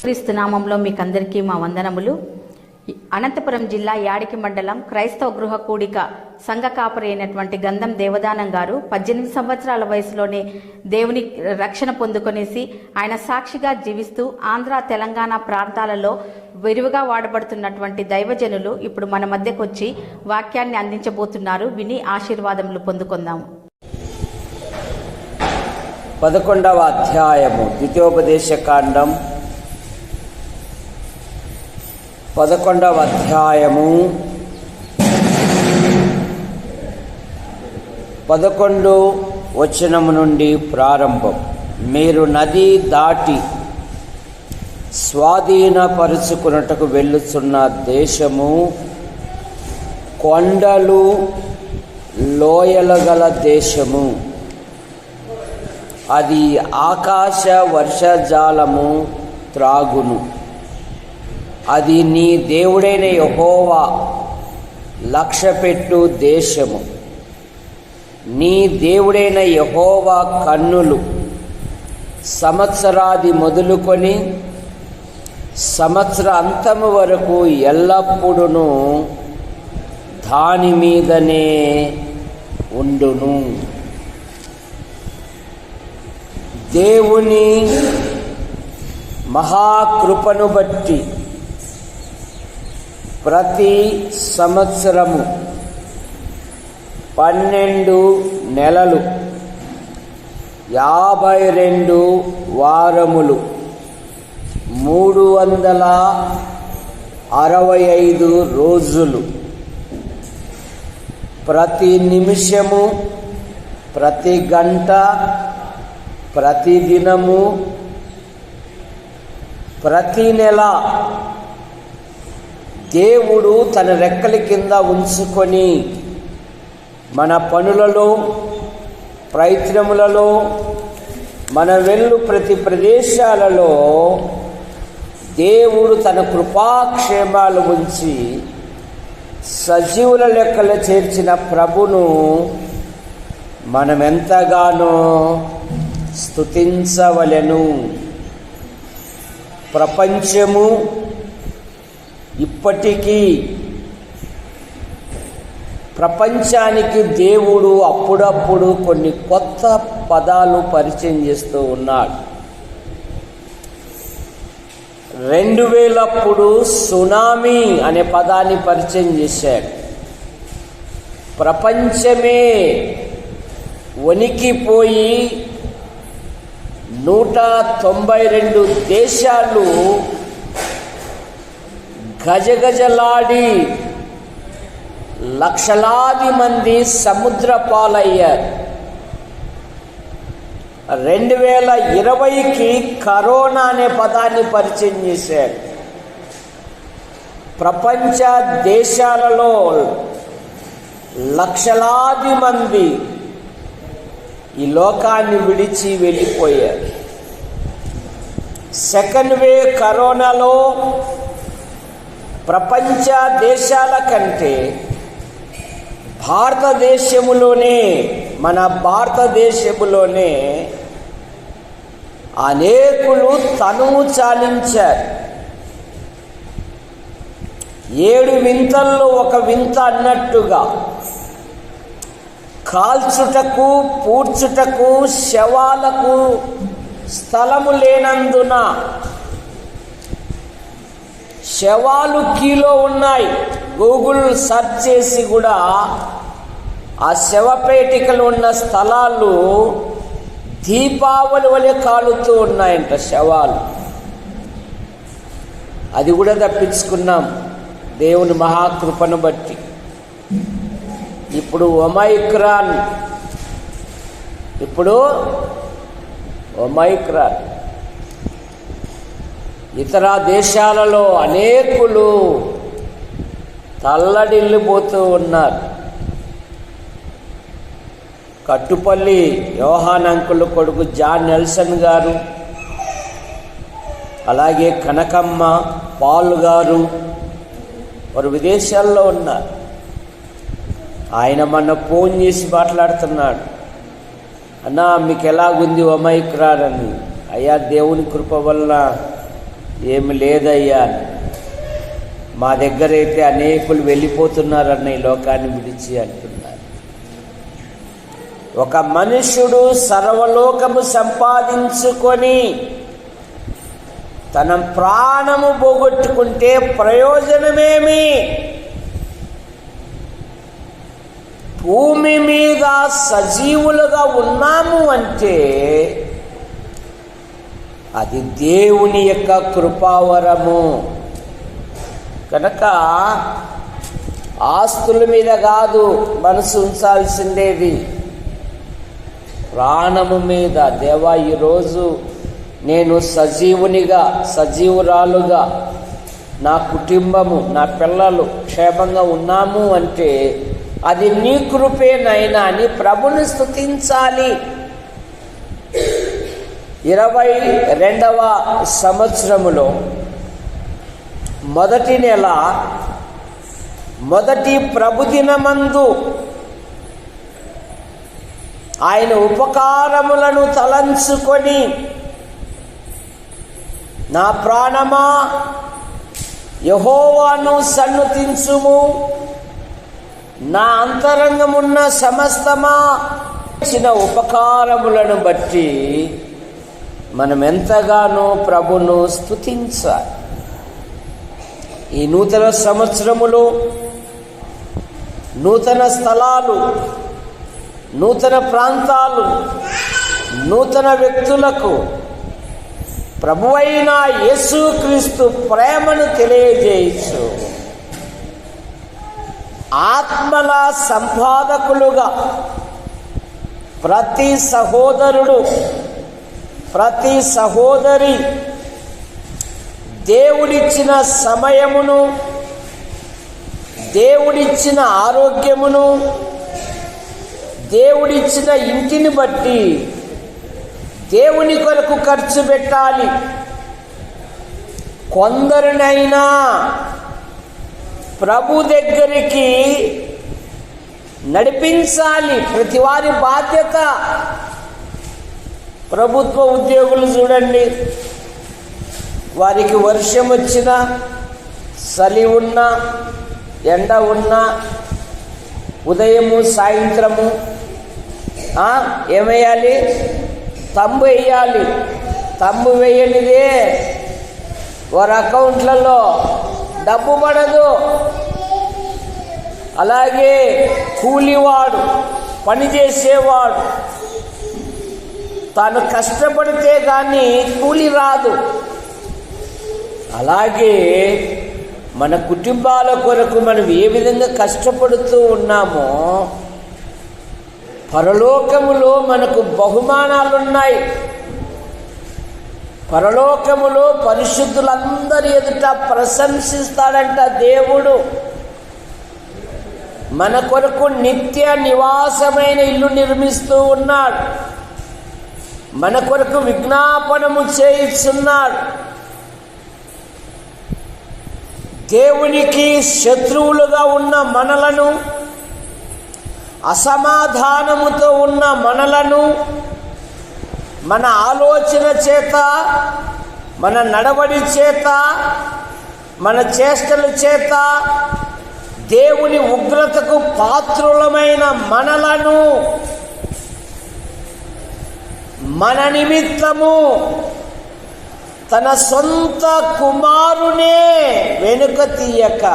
క్రీస్తు నామంలో మీకందరికీ మా వందనములు. అనంతపురం జిల్లా యాడికి మండలం క్రైస్తవ గృహ కూడిక సంఘ కాపరి అయినటువంటి గంధం దేవదానం గారు 18 సంవత్సరాల వయసులోనే దేవుని రక్షణ పొందుకొనేసి ఆయన సాక్షిగా జీవిస్తూ ఆంధ్ర తెలంగాణ ప్రాంతాలలో విరివిగా వాడబడుతున్నటువంటి దైవజనులు ఇప్పుడు మన మధ్యకు వచ్చి వాక్యాన్ని అందించబోతున్నారు. విని ఆశీర్వాదములు పొందుకుందాము. 11వ అధ్యాయము ద్వితీయోపదేశకాండం 11వ అధ్యాయము 11 వచనము నుండి ప్రారంభం. మీరు నది దాటి స్వాధీనపరుచుకున్నట్టుకు వెళ్ళుచున్న దేశము కొండలు లోయలు గల దేశము. అది ఆకాశ వర్షజాలము త్రాగును. అది నీ దేవుడైన యెహోవా లక్ష్యపెట్టు దేశము. నీ దేవుడైన యెహోవా కన్నులు సంవత్సరాది మొదలుకొని సంవత్సర అంతము వరకు ఎల్లప్పుడూ దాని మీదనే ఉండును. దేవుని మహాకృపను బట్టి ప్రతి సంవత్సరము 12 నెలలు 52 వారములు 365 రోజులు, ప్రతి నిమిషము, ప్రతి గంట, ప్రతి దినము, ప్రతి నెల దేవుడు తన రెక్కల కింద ఉంచుకొని మన పనులలో, ప్రయత్నములలో, మన వెళ్ళు ప్రతి ప్రదేశాలలో దేవుడు తన కృపాక్షేమాలు ఉంచి సజీవుల లెక్కలు చేర్చిన ప్రభును మనం ఎంతగానో స్తుతించవలెను. ప్రపంచము ఇప్పటికీ ప్రపంచానికి దేవుడు అప్పుడప్పుడు కొన్ని కొత్త పదాలు పరిచయం చేస్తూ ఉన్నాడు. 2000 సునామీ అనే పదాన్ని పరిచయం చేశాడు. ప్రపంచమే వణికిపోయి 192 దేశాలు గజగజలాడి లక్షలాది మంది సముద్ర పాలయ్యారు. 2020కి కరోనా అనే పదాన్ని పరిచయం చేశారు. ప్రపంచ దేశాలలో లక్షలాది మంది ఈ లోకాన్ని విడిచి వెళ్ళిపోయారు. సెకండ్ వేవ్ కరోనాలో ప్రపంచ దేశాల కంటే మన భారతదేశములోనే అనేకులు తనువు చాలించారు. 7 వింతల్లో ఒక వింత అన్నట్టుగా కాల్చుటకు, పూడ్చుటకు శవాలకు స్థలము లేనందున శవాలు కీలో ఉన్నాయి. గూగుల్ సెర్చ్ చేసి కూడా ఆ శవపేటికలు ఉన్న స్థలాలు దీపావళి వలె కాలుతూ ఉన్నాయంట శవాలు. అది కూడా తప్పించుకున్నాం దేవుని మహాకృపను బట్టి. ఇప్పుడు ఒమైక్రాన్ ఇతర దేశాలలో అనేకులు తల్లడిల్లిపోతూ ఉన్నారు. కట్టుపల్లి యోహాన్ అంకుల్ కొడుకు జాన్ నెల్సన్ గారు, అలాగే కనకమ్మ పాల్ గారు వారు విదేశాల్లో ఉన్నారు. ఆయన మొన్న ఫోన్ చేసి మాట్లాడుతున్నాడు, అన్నా మీకు ఎలాగుంది ఒమైక్రాన్ అని. అయ్యా దేవుని కృప వల్ల ఏమి లేదయ్యా, మా దగ్గర అయితే అనేకులు వెళ్ళిపోతున్నారన్న ఈ లోకాన్ని విడిచి అంటున్నారు. ఒక మనుష్యుడు సర్వలోకము సంపాదించుకొని తన ప్రాణము పోగొట్టుకుంటే ప్రయోజనమేమి? భూమి మీద సజీవులుగా ఉన్నాము అంటే అది దేవుని యొక్క కృపావరము. కనుక ఆస్తుల మీద కాదు మనసు ఉంచాల్సిందేది, ప్రాణము మీద. దేవా, ఈరోజు నేను సజీవురాలుగా నా కుటుంబము, నా పిల్లలు క్షేమంగా ఉన్నాము అంటే అది నీ కృపేనైనా అని ప్రభుని స్తుతించాలి. 22వ సంవత్సరములో మొదటి నెల మొదటి ప్రభుదినమందు ఆయన ఉపకారములను తలంచుకొని, నా ప్రాణమా యెహోవాను సన్నుతించుము, నా అంతరంగమున్న సమస్తమా. ఇచ్చిన ఉపకారములను బట్టి మనం ఎంతగానో ప్రభును స్తుతించాలి. ఈ నూతన సంవత్సరములో నూతన స్థలాలు, నూతన ప్రాంతాలు, నూతన వ్యక్తులకు ప్రభువైన యేసుక్రీస్తు ప్రేమను తెలియజేయచ్చు. ఆత్మల సంపాదకులుగా ప్రతి సహోదరుడు, ప్రతి సహోదరి దేవుడిచ్చిన సమయమును, దేవుడిచ్చిన ఆరోగ్యమును, దేవుడిచ్చిన ఇంటిని బట్టి దేవుని కొరకు ఖర్చు పెట్టాలి. కొందరినైనా ప్రభు దగ్గరికి నడిపించాలి. ప్రతి వారి బాధ్యత. ప్రభుత్వ ఉద్యోగులు చూడండి, వారికి వర్షం వచ్చినా, చలి ఉన్నా, ఎండ ఉన్నా, ఉదయము సాయంత్రము ఏమేయాలి? తంబు వేయాలి. తంబు వేయనిదే వారి అకౌంట్లలో డబ్బు పడదు. అలాగే కూలివాడు, పనిచేసేవాడు తాను కష్టపడితే కానీ కూలి రాదు. అలాగే మన కుటుంబాల కొరకు మనం ఏ విధంగా కష్టపడుతూ ఉన్నామో పరలోకములో మనకు బహుమానాలున్నాయి. పరలోకములో పరిశుద్ధులందరి ఎదుట ప్రశంసిస్తాడంట దేవుడు. మన కొరకు నిత్య నివాసమైన ఇల్లు నిర్మిస్తూ ఉన్నాడు. మన కొరకు విజ్ఞాపనము చేయిస్తున్నాడు. దేవునికి శత్రువులుగా ఉన్న మనలను, అసమాధానముతో ఉన్న మనలను మన ఆలోచన చేత, మన నడవడి చేత, మన చేష్టల చేత దేవుని ఉగ్రతకు పాత్రులమైన మనలను మన నిమిత్తము తన సొంత కుమారునే వెనుక తీయక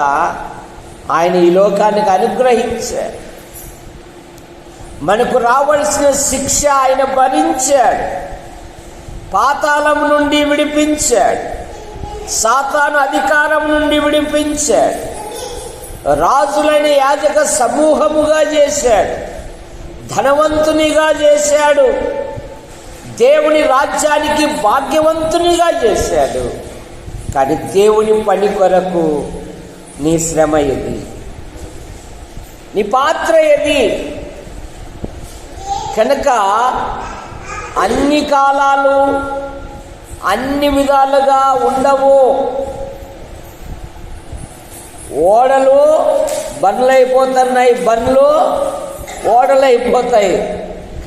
ఆయన ఈ లోకానికి అనుగ్రహించాడు. మనకు రావలసిన శిక్ష ఆయన భరించాడు. పాతాళం నుండి విడిపించాడు. సాతాను అధికారం నుండి విడిపించాడు. రాజులైన యాజక సమూహముగా చేశాడు. ధనవంతునిగా చేశాడు. దేవుని రాజ్యానికి భాగ్యవంతునిగా చేశాడు. కానీ దేవుని పని కొరకు నీ శ్రమ ఏది? నీ పాత్ర ఏది? కనుక అన్ని కాలాలు అన్ని విధాలుగా ఉండవు. ఓడలు బండ్లు అయిపోతున్నాయి, బండ్లు ఓడలు అయిపోతాయి.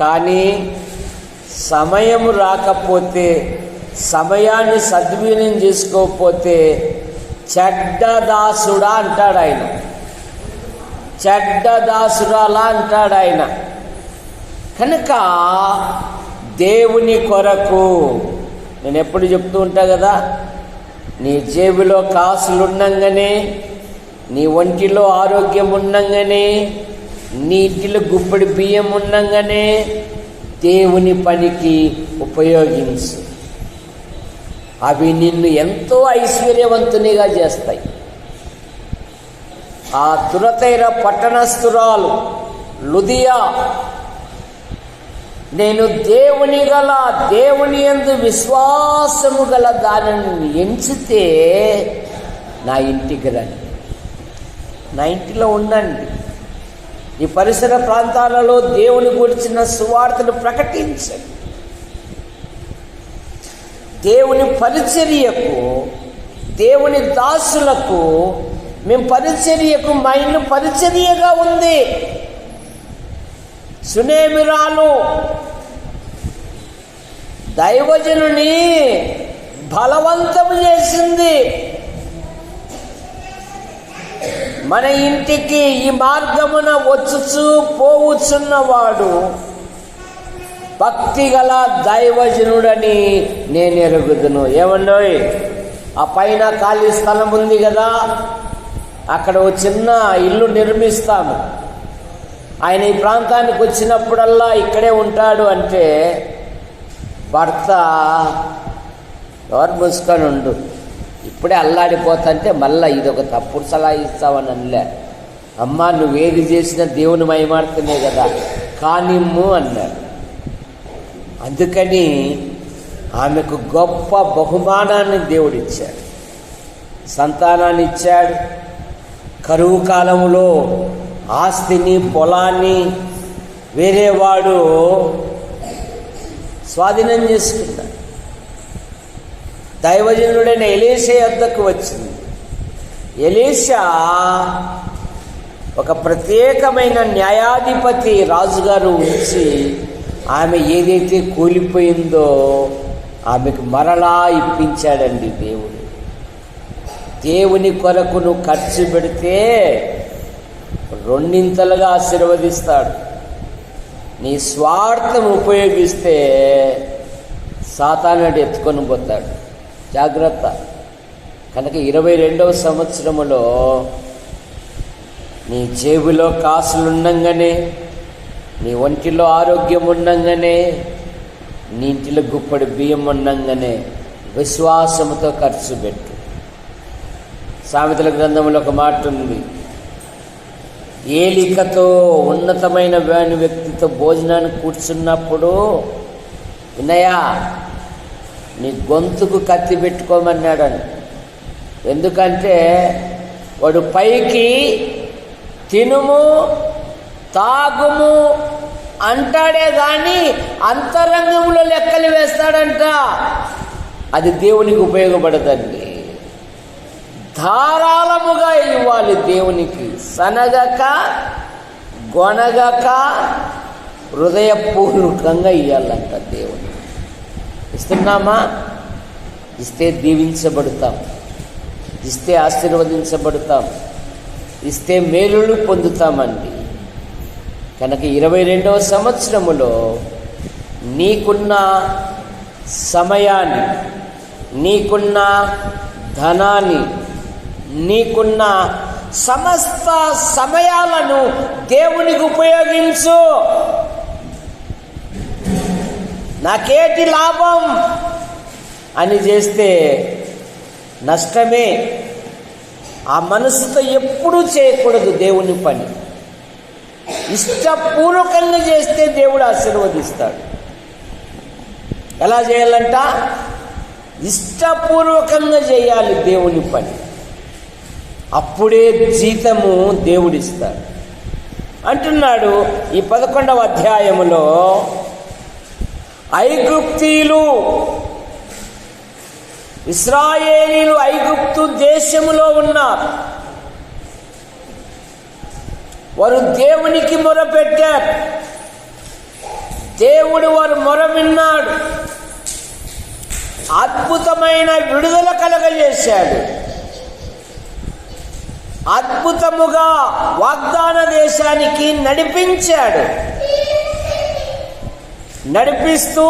కానీ సమయం రాకపోతే సమయాన్ని సద్వినియోగం చేసుకోకపోతే చెడ్డదాసుడా అంటాడు ఆయన, చెడ్డదాసురాలా అంటాడు ఆయన. కనుక దేవుని కొరకు నేను ఎప్పుడు చెప్తూ ఉంటా కదా, నీ జేబులో కాసులు ఉండంగానే, నీ ఒంటిలో ఆరోగ్యం ఉండంగానే, నీ ఇంటిలో గుప్పెడి బియ్యం ఉండంగానే దేవుని పనికి ఉపయోగించు. అవి నిన్ను ఎంతో ఐశ్వర్యవంతునిగా చేస్తాయి. ఆ తురతైర పట్టణస్థురాలు లుదియా, నేను దేవుని యందు విశ్వాసము గల దానిని ఎంచితే నా ఇంటికి రండి, నా ఇంటిలో ఉండండి, ఈ పరిసర ప్రాంతాలలో దేవుని గురించిన సువార్తను ప్రకటించండి. దేవుని పరిచర్యకు, దేవుని దాసులకు, మేము పరిచర్యకు మా ఇల్లు పరిచర్యగా ఉంది. సునేమిరాలు దైవజనుని బలవంతము చేసింది. మన ఇంటికి ఈ మార్గమున వచ్చుచూ పోవుచున్నవాడు భక్తి గల దైవజనుడని నేను ఎరుగుదును. ఏమండోయ్, ఆ పైన ఖాళీ స్థలం ఉంది కదా, అక్కడ ఓ చిన్న ఇల్లు నిర్మిస్తాము. ఆయన ఈ ప్రాంతానికి వచ్చినప్పుడల్లా ఇక్కడే ఉంటాడు అంటే భర్త ఎవరు మూసుకొని ఉండు, ఇప్పుడే అల్లాడిపోతుంటే మళ్ళీ ఇదొక తప్పుడు సలహా ఇస్తావని అనలే. అమ్మా, నువ్వేది చేసినా దేవుని మహిమాడుతునే కదా, కానిమ్ము అన్నాడు. అందుకని ఆమెకు గొప్ప బహుమానాన్ని దేవుడిచ్చాడు, సంతానాన్ని ఇచ్చాడు. కరువు కాలంలో ఆస్తిని, పొలాన్ని వేరేవాడు స్వాధీనం చేసుకున్నాడు. దైవజనుడైన ఎలీషా వద్దకు వచ్చింది. ఎలీషా ఒక ప్రత్యేకమైన న్యాయాధిపతి రాజుగారు ఉంచి ఆమె ఏదైతే కూలిపోయిందో ఆమెకు మరలా ఇప్పించాడండి దేవుడు. దేవుని కొరకు నువ్వు ఖర్చు పెడితే రెండింతలుగా ఆశీర్వదిస్తాడు. నీ స్వార్థం ఉపయోగిస్తే సాతానుడు ఎత్తుకొని పోతాడు. జాగ్రత్త. కనుక 22వ సంవత్సరములో నీ జేబులో కాసులు ఉండంగానే, నీ ఒంటిలో ఆరోగ్యం ఉండంగానే, నీ ఇంటిలో గుప్పడి బియ్యం ఉండంగానే విశ్వాసముతో ఖర్చు పెట్టు. సామెతల గ్రంథంలో ఒక మాట ఉంది, ఏలికతో ఉన్నతమైన వ్యక్తితో భోజనానికి కూర్చున్నప్పుడు వినయా నీ గొంతుకు కత్తి పెట్టుకోమన్నాడని. ఎందుకంటే వాడు పైకి తినుము తాగుము అంటాడే కానీ అంతరంగంలో లెక్కలు వేస్తాడంట. అది దేవునికి ఉపయోగపడదండి. ధారాళముగా ఇవ్వాలి దేవునికి, సనగక గొనగక హృదయపూర్వకంగా ఇవ్వాలంట దేవునికి. ఇస్తున్నామా? ఇస్తే దీవించబడతాం, ఇస్తే ఆశీర్వదించబడతాం, ఇస్తే మేలులు పొందుతామండి. కనుక 22వ సంవత్సరములో నీకున్న సమయాన్ని, నీకున్న ధనాన్ని, నీకున్న సమస్త సమయాలను దేవునికి ఉపయోగించు. నాకేటి లాభం అని చేస్తే నష్టమే. ఆ మనసుతో ఎప్పుడూ చేయకూడదు దేవుని పని. ఇష్టపూర్వకంగా చేస్తే దేవుడు ఆశీర్వదిస్తాడు. ఎలా చేయాలంట? ఇష్టపూర్వకంగా చేయాలి దేవుని పని, అప్పుడే జీతము దేవుడిస్తాడు అంటున్నాడు. ఈ 11వ అధ్యాయములో ఐగుప్తీయులు, ఇశ్రాయేలీయులు ఐగుప్తు దేశములో ఉన్నారు. వారు దేవునికి మొరపెట్టారు. దేవుడు వారు మొర విన్నాడు. అద్భుతమైన విడుదల కలగజేశాడు. అద్భుతముగా వాగ్దాన దేశానికి నడిపించాడు. నడిపిస్తూ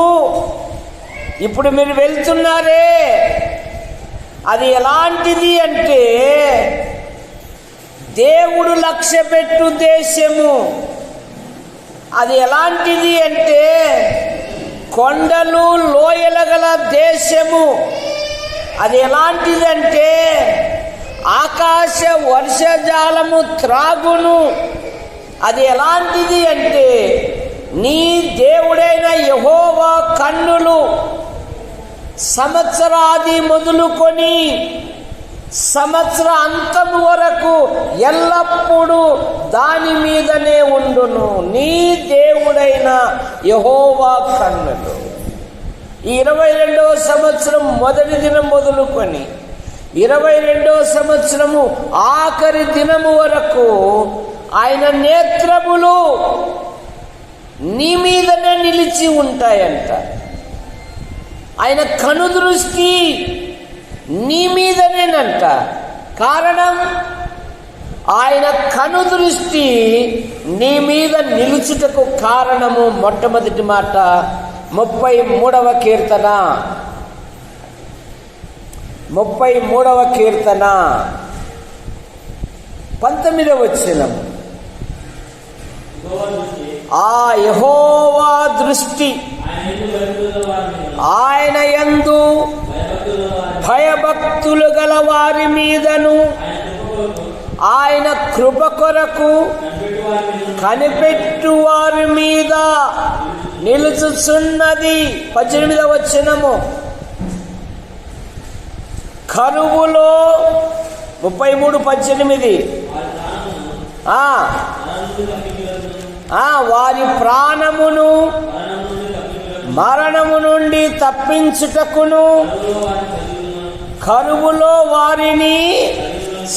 ఇప్పుడు మీరు వెళ్తున్నారే, అది ఎలాంటిది అంటే దేవుడు లక్ష్యపెట్టు దేశము. అది ఎలాంటిది అంటే కొండలు లోయల గల దేశము. అది ఎలాంటిది అంటే ఆకాశ వర్షజాలము త్రాగును. అది ఎలాంటిది అంటే నీ దేవుడైన యెహోవా కన్నులు సంవత్సరాది మొదలుకొని సంవత్సర అంతము వరకు ఎల్లప్పుడూ దాని మీదనే ఉండును. నీ దేవుడైన యెహోవా కన్నులు. ఈ 22వ సంవత్సరం మొదటి దినం మొదలుకొని 22వ సంవత్సరము ఆఖరి దినము వరకు ఆయన నేత్రములు నీ మీదనే నిలిచి ఉంటాయంట. ఆయన కనుదృష్టి నీ మీదనేనంట. కారణం, ఆయన కనుదృష్టి నీ మీద నిలుచుటకు కారణము మొట్టమొదటి మాట 33వ కీర్తన 19వ వచనం. ఆ యెహోవా దృష్టి ఆయన యందు భయభక్తులు గల వారి మీదను ఆయన కృప కొరకు కనిపెట్టు వారి మీద నిలుచుచున్నది. 18వ వచనము. కరువులో 33:18 వారి ప్రాణమును మరణము నుండి తప్పించుటకును కరువులో వారిని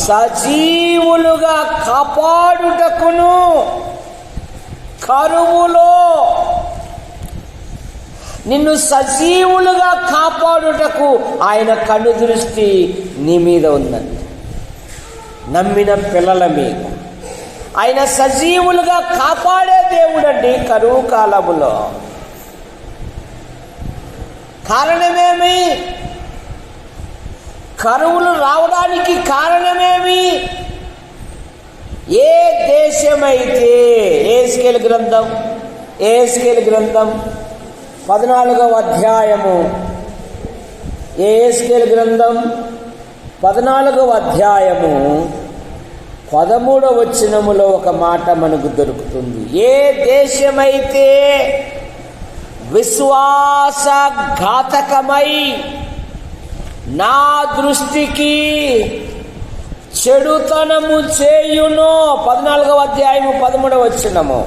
సజీవులుగా కాపాడుటకును. కరువులో నిన్ను సజీవులుగా కాపాడుటకు ఆయన కన్ను దృష్టి నీ మీద ఉందండి. నమ్మిన పిల్లల మీద ఆయన సజీవులుగా కాపాడే దేవుడండి. కరువు కాలములో కారణమేమి? కరువులు రావడానికి కారణమేమి? ఏ దేశమైతే యెహెజ్కేలు గ్రంథం 14వ అధ్యాయము, యెహెజ్కేలు గ్రంథం 14వ అధ్యాయము 13వ వచనములో ఒక మాట మనకు దొరుకుతుంది. ఏ దేశమైతే విశ్వాసఘాతకమై నా దృష్టికి చెడుతనము చేయునో. 14వ అధ్యాయము 13వ వచనము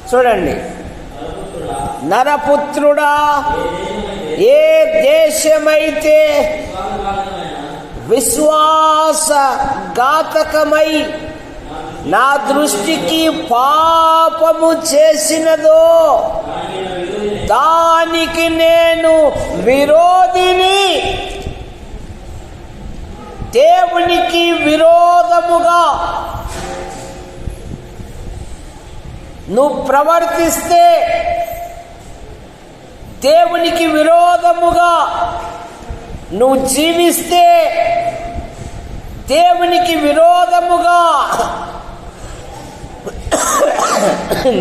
చూడండి. నరపుత్రుడా, ఏ దేశమైతే విశ్వాసఘాతకమై నా దృష్టికి పాపము చేసినదో దానికి నేను విరోధిని. దేవునికి విరోధముగా నువ్వు ప్రవర్తిస్తే, దేవునికి విరోధముగా నువ్వు జీవిస్తే, దేవునికి విరోధముగా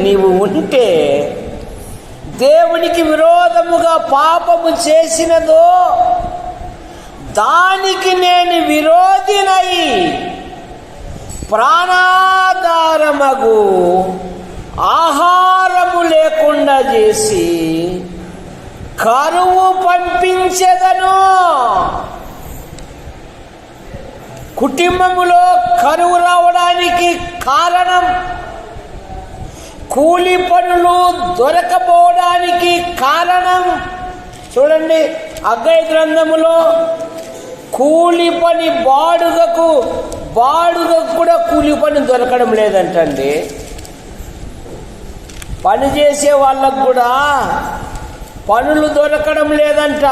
నీవు ఉంటే, దేవునికి విరోధముగా పాపము చేసినదో దానికి నేను విరోధినై ప్రాణాధారమగు ఆహారము లేకుండా చేసి కరువు పంపించెదను. కుటుంబములో కరువు రావడానికి కారణం, కూలి పనులు దొరకపోవడానికి కారణం. చూడండి, హగ్గయి గ్రంథములో కూలి పని బాడుగకు కూడా కూలి పని దొరకడం లేదంటండి. పని చేసే వాళ్ళకు కూడా పనులు దొరకడం లేదంట.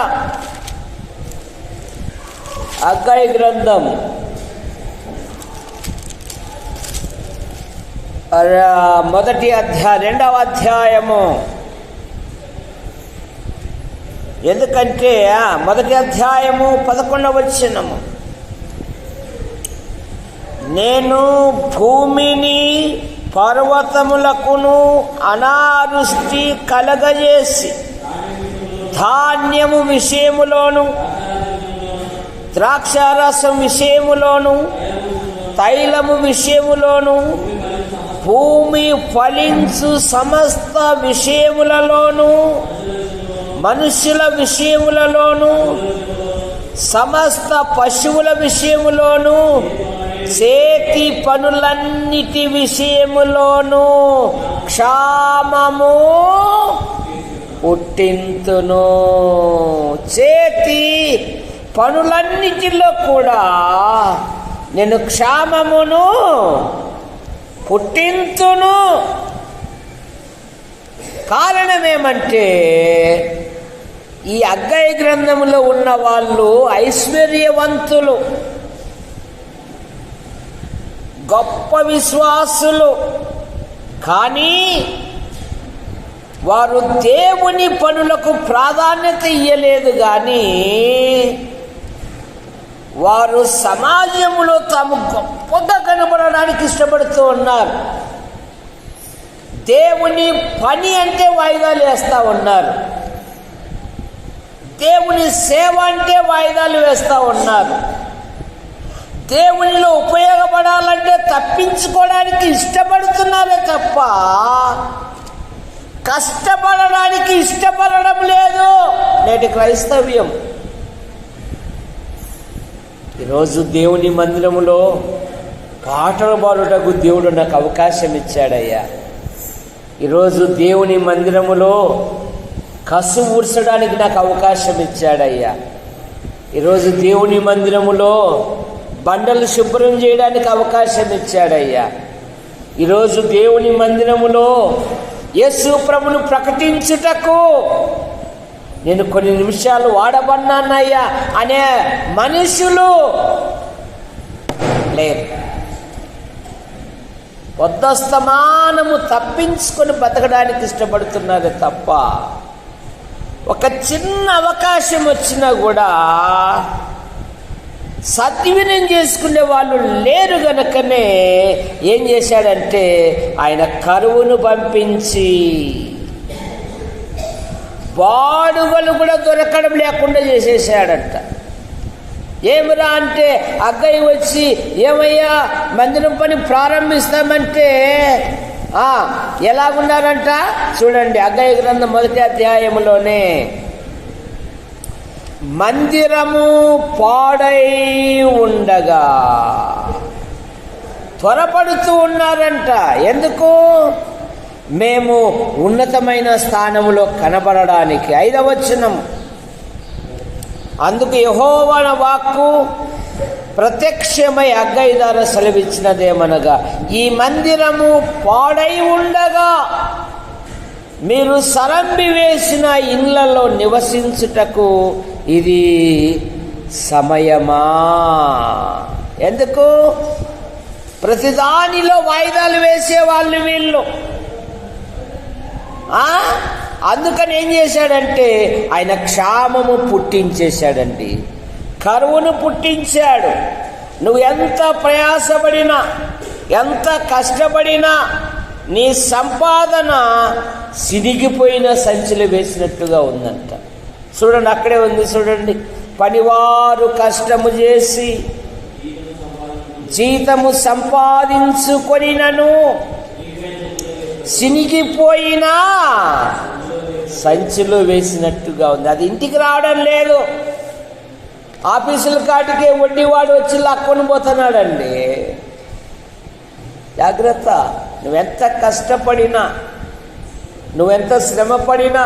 హగ్గయి గ్రంథం 2వ అధ్యాయము. ఎందుకంటే 1వ అధ్యాయము 11వ వచనము, నేను భూమిని పర్వతములకును అనావృష్టి కలగజేసి ధాన్యము విషయములోను ద్రాక్షారసం విషయములోను తైలము విషయములోను భూమి ఫలించు సమస్త విషయములలోను మనుష్యుల విషయములలోను సమస్త పశువుల విషయములోను చేతి పనులన్నిటి విషయములోను క్షామము పుట్టింతును. చేతి పనులన్నిటిలో కూడా నేను క్షామమును పుట్టింతును. కారణమేమంటే ఈ హగ్గయి గ్రంథంలో ఉన్న వాళ్ళు ఐశ్వర్యవంతులు, గొప్ప విశ్వాసులు, కానీ వారు దేవుని పనులకు ప్రాధాన్యత ఇయ్యలేదు. కానీ వారు సమాజంలో తాము గొప్పగా కనబడడానికి ఇష్టపడుతూ ఉన్నారు. దేవుని పని అంటే వాయిదాలు వేస్తూ ఉన్నారు. దేవుని సేవ అంటే వాయిదాలు వేస్తూ ఉన్నారు. దేవునిలో ఉపయోగపడాలంటే తప్పించుకోవడానికి ఇష్టపడుతున్నారే తప్ప కష్టపడడానికి ఇష్టపడడం లేదు నేటి క్రైస్తవ్యం. ఈరోజు దేవుని మందిరములో పాటలు పాడుటకు దేవుడు నాకు అవకాశం ఇచ్చాడయ్యా. ఈరోజు దేవుని మందిరములో కసు ఊడ్చడానికి నాకు అవకాశం ఇచ్చాడయ్యా. ఈరోజు దేవుని మందిరములో బండలు శుభ్రం చేయడానికి అవకాశం ఇచ్చాడయ్యా. ఈరోజు దేవుని మందిరములో యేసు ప్రభును ప్రకటించుటకు నేను కొన్ని నిమిషాలు వాడబన్నానయ్యా అనే మనుషులు లేరు. పొద్దస్తమానము తప్పించుకొని బతకడానికి ఇష్టపడుతున్నారు తప్ప ఒక చిన్న అవకాశం వచ్చినా కూడా సద్వినియోగం చేసుకునే వాళ్ళు లేరు. గనుకనే ఏం చేశాడంటే ఆయన కరువును పంపించి బాడుగలు కూడా దొరకడం లేకుండా చేసేసాడంట. ఏమిరా అంటే హగ్గయి వచ్చి ఏమయ్యా మందిరం పని ప్రారంభిస్తామంటే ఎలాగున్నారంట చూడండి. హగ్గయి గ్రంథం 1వ అధ్యాయంలోనే మందిరము పాడై ఉండగా త్వరపడుతూ ఉన్నారంట. ఎందుకు? మేము ఉన్నతమైన స్థానములో కనబడడానికి. 5వ వచనం, అందుకు యెహోవా వాక్కు ప్రత్యక్షమై హగ్గయి ద్వారా సెలవిచ్చినదేమనగా, ఈ మందిరము పాడై ఉండగా మీరు సరంబి వేసిన ఇళ్లలో నివసించుటకు ఇది సమయమా? ఎందుకు? ప్రతిదానిలో వాయిదాలు వేసేవాళ్ళు వీళ్ళు. అందుకని ఏం చేశాడంటే ఆయన క్షామము పుట్టించేశాడండి, కరువును పుట్టించాడు. నువ్వు ఎంత ప్రయాసపడినా ఎంత కష్టపడినా నీ సంపాదన సిరిగిపోయిన సంచిలో వేసినట్టుగా ఉందంట. చూడండి, అక్కడే ఉంది చూడండి. పనివారు కష్టము చేసి జీతము సంపాదించుకొనినను సినిగిపోయినా సంచిలో వేసినట్టుగా ఉంది. అది ఇంటికి రావడం లేదు. ఆఫీసుల కాటికే వడ్డీవాడు వచ్చి లాక్కొని పోతున్నాడండి. జాగ్రత్త. నువ్వెంత కష్టపడినా నువ్వెంత శ్రమపడినా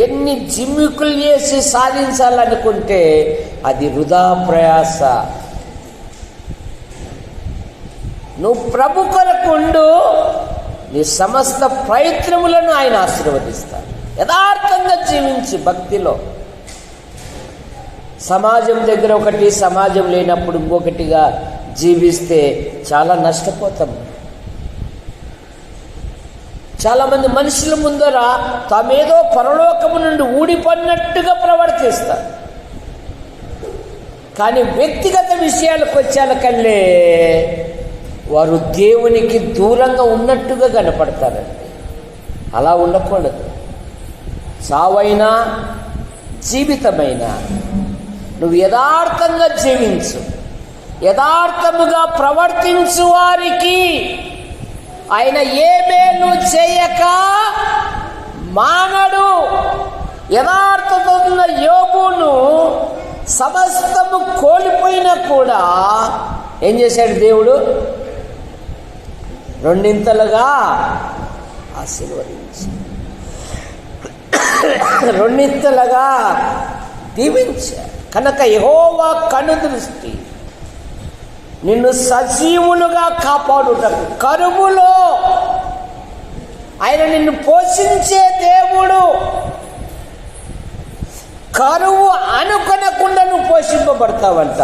ఎన్ని జిమ్మికులు చేసి సాధించాలనుకుంటే అది వృధా ప్రయాస. నువ్వు ప్రభు కొరకు ఉండు, నీ సమస్త ప్రయత్నములను ఆయన ఆశీర్వదిస్తాడు. యథార్థంగా జీవించి భక్తిలో. సమాజం దగ్గర ఒకటి, సమాజం లేనప్పుడు ఇంకొకటిగా జీవిస్తే చాలా నష్టపోతాం. చాలామంది మనుషుల ముందర తామేదో పరలోకము నుండి ఊడిపడినట్టుగా ప్రవర్తిస్తారు. కానీ వ్యక్తిగత విషయాలకు వచ్చేకల్లే వారు దేవునికి దూరంగా ఉన్నట్టుగా కనపడతారండి. అలా ఉండకూడదు. చావైనా జీవితమైనా నువ్వు యథార్థంగా జీవించు, యథార్థముగా ప్రవర్తించు వారికి ఆయన ఏ మేలు చేయక మానడు. యథార్థత ఉన్న యోబును సమస్తము కోల్పోయినా కూడా ఏం చేశాడు దేవుడు? రెండింతలుగా ఆశీర్వదించి, రెండింతలుగా దీవించాడు. కనుక యెహోవా కనుదృష్టి నిన్ను సజీవులుగా కాపాడుటకు, కరువులో ఆయన నిన్ను పోషించే దేవుడు. కరువు అనుకొనకుండా నువ్వు పోషింపబడతావంట.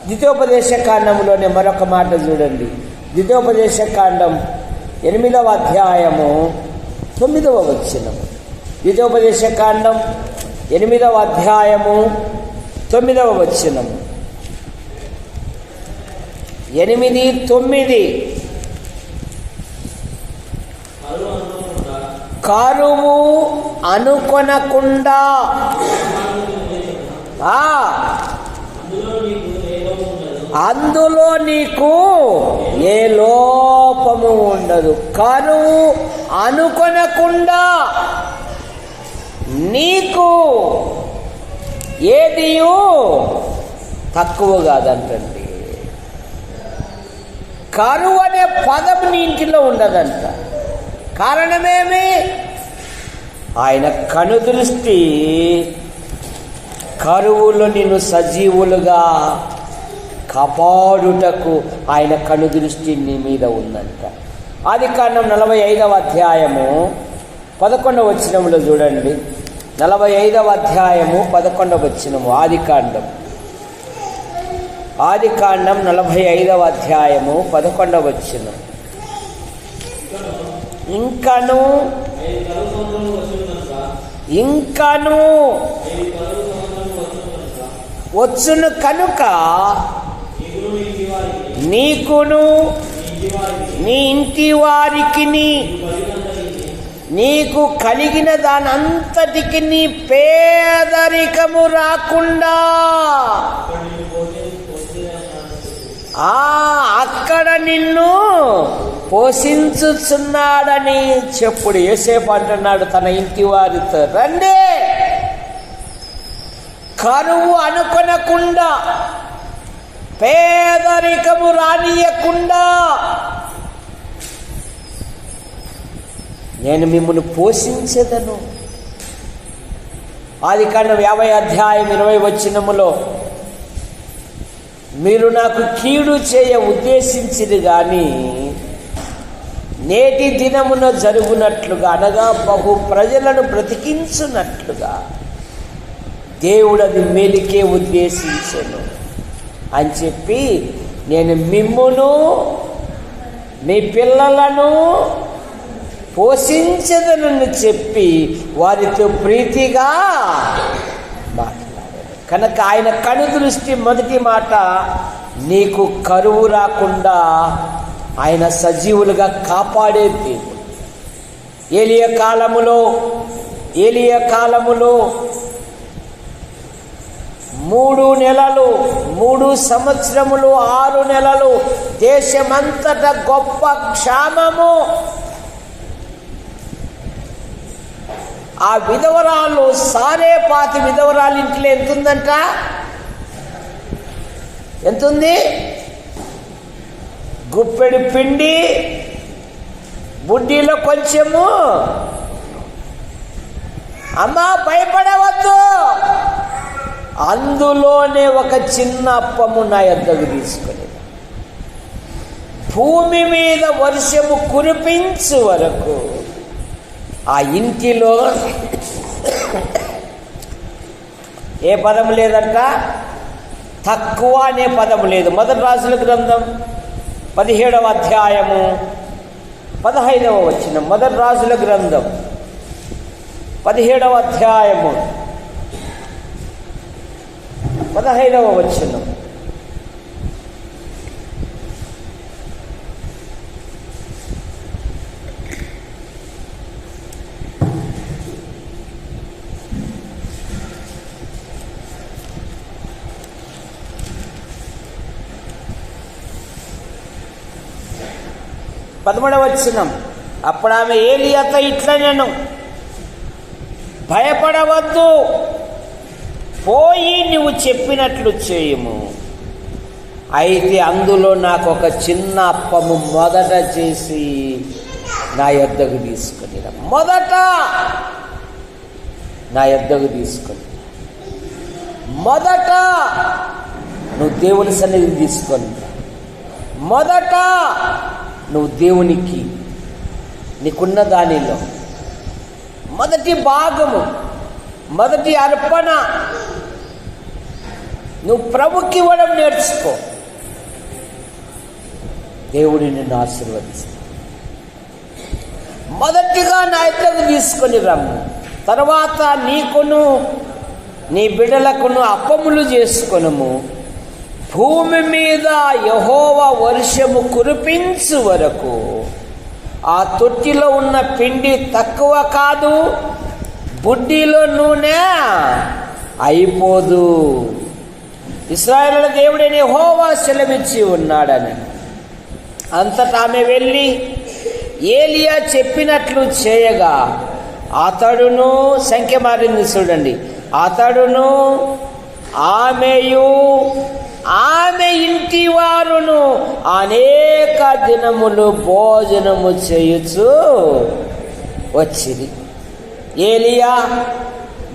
ద్వితీయోపదేశ కాండంలోనే మరొక మాట చూడండి. ద్వితీయోపదేశ కాండం 8వ అధ్యాయము 9వ వచనము. ద్వితీయోపదేశ కాండం 8వ అధ్యాయము 9వ వచనము. 8:9 కరువు అనుకొనకుండా అందులో నీకు ఏ లోపము ఉండదు. కరువు అనుకొనకుండా నీకు ఏదియు తక్కువ కాదంటండి. కరువు అనే పదం నీ ఇంటిలో ఉండదంట. కారణమేమి? ఆయన కనుదృష్టి కరువులో నిన్ను సజీవులుగా కాపాడుటకు ఆయన కనుదృష్టి నీ మీద ఉందంట. ఆదికాండం 45వ అధ్యాయము 11వ వచనములో చూడండి. 45వ అధ్యాయము 11వ వచనము. ఆదికాండం 45వ అధ్యాయము 11వ వచనం. ఇంకను వచ్చును కనుక నీకును నీ ఇంటి వారికి నీకు కలిగిన దానంతటికి నీ పేదరికము రాకుండా అక్కడ నిన్ను పోషించుచున్నాడని చెప్పుడు. యోసేపు అంటున్నాడు తన ఇంటి వారితో, రండి, కరువు అనుకొనకుండా, పేదరికము రానియకుండా నేను మిమ్మల్ని పోషించేదను. ఆదికాండం 50 అధ్యాయం 20 వచనములో మీరు నాకు కీడు చేయ ఉద్దేశించిది గాని నేటి దినమున జరుగునట్లుగా, అనగా బహు ప్రజలను బ్రతికించున్నట్లుగా దేవుడు అది మేలుకే ఉద్దేశించెను అని చెప్పి నేను మిమ్మును మీ పిల్లలను పోషించదనని చెప్పి వారితో ప్రీతిగా మాట్లాడాడు. కనుక ఆయన కనుదృష్టి మొదటి మాట, నీకు కరువు రాకుండా ఆయన సజీవులుగా కాపాడే దేవుడు. ఏలియా కాలములో 3 నెలలు 3 సంవత్సరములు 6 నెలలు దేశమంతటా గొప్ప క్షామము. ఆ విధవరాలు సారేపాతి విధవరాలు ఇంట్లో ఎంతుందంట? ఎంతుంది? గుప్పెడు పిండి, బుడ్డీలో కొంచెము. అమ్మా భయపడవద్దు, అందులోనే ఒక చిన్న అప్పము నా యొద్దకు తీసుకుని భూమి మీద వర్షము కురిపించు వరకు ఆ ఇంటిలో ఏ పదం లేదంట, తక్కువ అనే పదం లేదు. మొదటి రాజుల గ్రంథం 17వ అధ్యాయము 15వ వచనం. మొదటి రాజుల గ్రంథం 17వ అధ్యాయము 15వ వచనం. పదమూడవ వచనం. అప్పుడు ఆమె ఏలియాతో ఇట్లా, నేను భయపడవద్దు, పోయి నువ్వు చెప్పినట్లు చేయము. అయితే అందులో నాకు ఒక చిన్న అప్పము మొదట చేసి నా యొద్దకు తీసుకొని రా. మొదట నా యొద్దకు తీసుకొని, మొదట నువ్వు దేవుని సన్నిధిని తీసుకొని, మొదట నువ్వు దేవునికి నీకున్న దానిలో మొదటి భాగము, మొదటి అర్పణ నువ్వు ప్రభుకి ఇవ్వడం నేర్చుకో. దేవుడు నిన్ను ఆశీర్వదిస్తాడు. మొదటిగా నా యొద్దకు తీసుకొని రమ్ము, తర్వాత నీకును నీ బిడ్డలకును అప్పములు చేసుకొనుము. భూమి మీద యెహోవా వర్షము కురిపించు వరకు ఆ తొట్టిలో ఉన్న పిండి తక్కువ కాదు, బుడ్డిలో నూనె అయిపోదు. ఇశ్రాయేలుల దేవుడైన యెహోవా సెలవిచ్చి ఉన్నాడని. అంతటా ఆమె వెళ్ళి ఏలియా చెప్పినట్లు చేయగా అతడును, సంఖ్య మారింది చూడండి, అతడును ఆమెయు ఆమె ఇంటి వారును అనేక దినములు భోజనము చేయుచు వచ్చింది. ఏలియా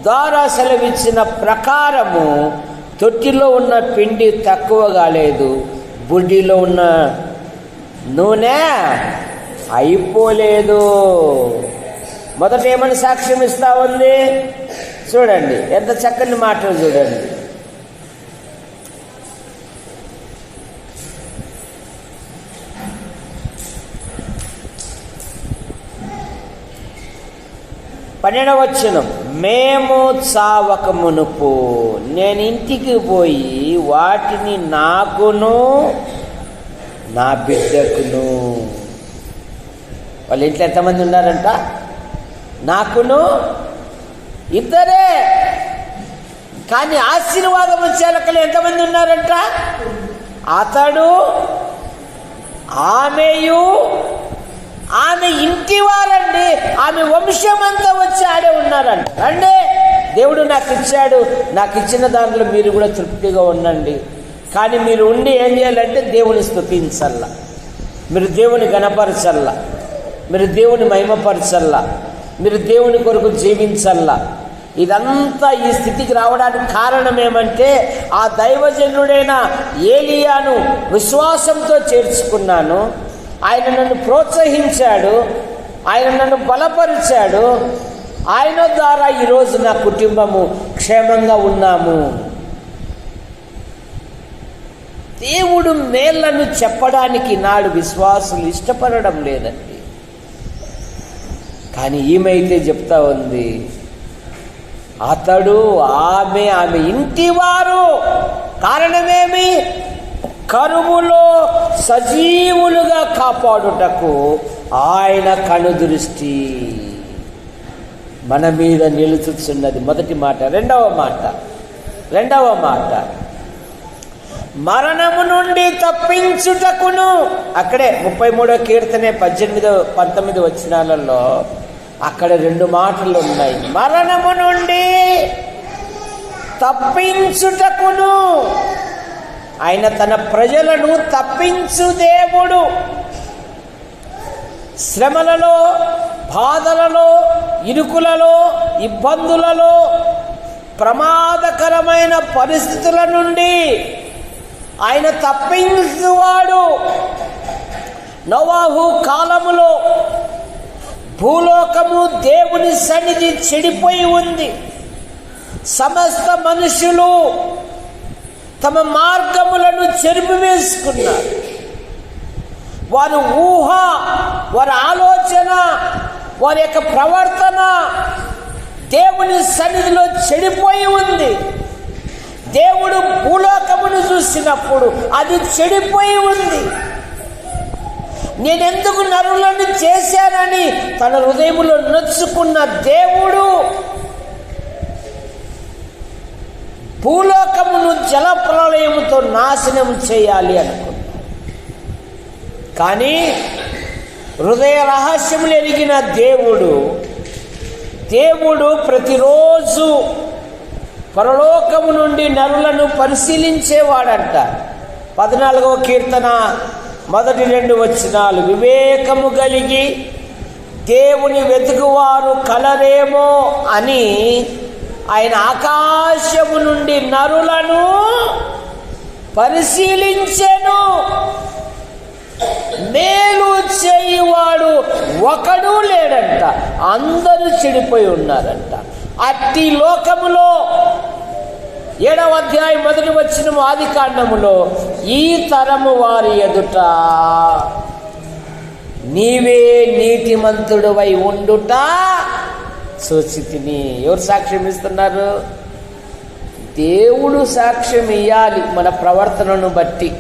ద్వారా సెలవిచ్చిన ప్రకారము తొట్టిలో ఉన్న పిండి తక్కువ కాలేదు, బుడ్డిలో ఉన్న నూనె అయిపోలేదు. మొదట ఏమని సాక్ష్యం ఇస్తా ఉంది చూడండి, ఎంత చక్కని మాటలు చూడండి. పన్నెండవ వచనం. మేము చావక మునుపు నేను ఇంటికి పోయి వాటిని నాకును నా బిడ్డకును, వాళ్ళ ఇంట్లో ఎంతమంది ఉన్నారంట? నాకును ఇద్దరే. కానీ ఆశీర్వాదం వచ్చేలకలు ఎంతమంది ఉన్నారంట? అతడు, ఆమెయు, ఆమె ఇంటి వారండి. ఆమె వంశం అంతా వచ్చి ఆడే ఉన్నారంట. అంటే దేవుడు నాకు ఇచ్చాడు, నాకు ఇచ్చిన దాంట్లో మీరు కూడా తృప్తిగా ఉండండి. కానీ మీరు ఉండి ఏం చేయాలంటే దేవుని స్తుతించల్లా, మీరు దేవుని గణపరచల్లా, మీరు దేవుని మహిమపరచల్లా, మీరు దేవుని కొరకు జీవించల్లా. ఇదంతా ఈ స్థితికి రావడానికి కారణం ఏమంటే ఆ దైవజనుడైన ఏలియాను విశ్వాసంతో చేర్చుకున్నాను. ఆయన నన్ను ప్రోత్సహించాడు, ఆయన నన్ను బలపరిచాడు. ఆయన ద్వారా ఈరోజు నా కుటుంబము క్షేమంగా ఉన్నాము. దేవుడు మేళ్లను చెప్పడానికి నాడు విశ్వాసులు ఇష్టపడడం లేదండి. కానీ ఈమె అయితే చెప్తా ఉంది, అతడు, ఆమె, ఆమె ఇంటివారు. కారణమేమి? కరువులో సజీవులుగా కాపాడుటకు ఆయన కనుదృష్టి మన మీద నిలుచుచున్నది. మొదటి మాట. రెండవ మాట మరణము నుండి తప్పించుటకును. అక్కడే 33వ కీర్తనే 18-19 వచనాలలో అక్కడ 2 మాటలు ఉన్నాయి. మరణము నుండి తప్పించుటకును. ఆయన తన ప్రజలను తప్పించు దేవుడు. శ్రమలలో, బాధలలో, ఇరుకులలో, ఇబ్బందులలో, ప్రమాదకరమైన పరిస్థితుల నుండి ఆయన తప్పించువాడు. నోవాహు కాలములో భూలోకము దేవుని సన్నిధి చెడిపోయి ఉంది. సమస్త మనుషులు తమ మార్గములను చెరిపివేసుకున్నారు. వారి ఊహ, వారి ఆలోచన, వారి యొక్క ప్రవర్తన దేవుని సన్నిధిలో చెడిపోయి ఉంది. దేవుడు భూలోకమును చూసినప్పుడు అది చెడిపోయి ఉంది. నేనెందుకు నరులను చేశానని తన హృదయంలో నొచ్చుకున్న దేవుడు భూలోకమును జల ప్రళయముతో నాశనం చేయాలి అనుకున్నాడు. కానీ హృదయ రహస్యములు ఎరిగిన దేవుడు ప్రతిరోజు పరలోకము నుండి నరులను పరిశీలించేవాడంట. 14వ కీర్తన మొదటి 2 వచనాలు, వివేకము కలిగి దేవుని వెతుకువారు కలరేమో అని ఆయన ఆకాశము నుండి నరులను పరిశీలించెను. మేలు చేయువాడు ఒకడు లేడంట, అందరూ చెడిపోయి ఉన్నారంట. అట్టి లోకములో 7వ అధ్యాయం మొదటి వచనం ఆదికాండములో, ఈ తరము వారి ఎదుట నీవే నీతిమంతుడవై ఉండుట చూచితిని. ఎవరు సాక్ష్యం ఇస్తున్నారు? దేవుడు సాక్ష్యం ఇయ్యాలి మన ప్రవర్తనను బట్టి.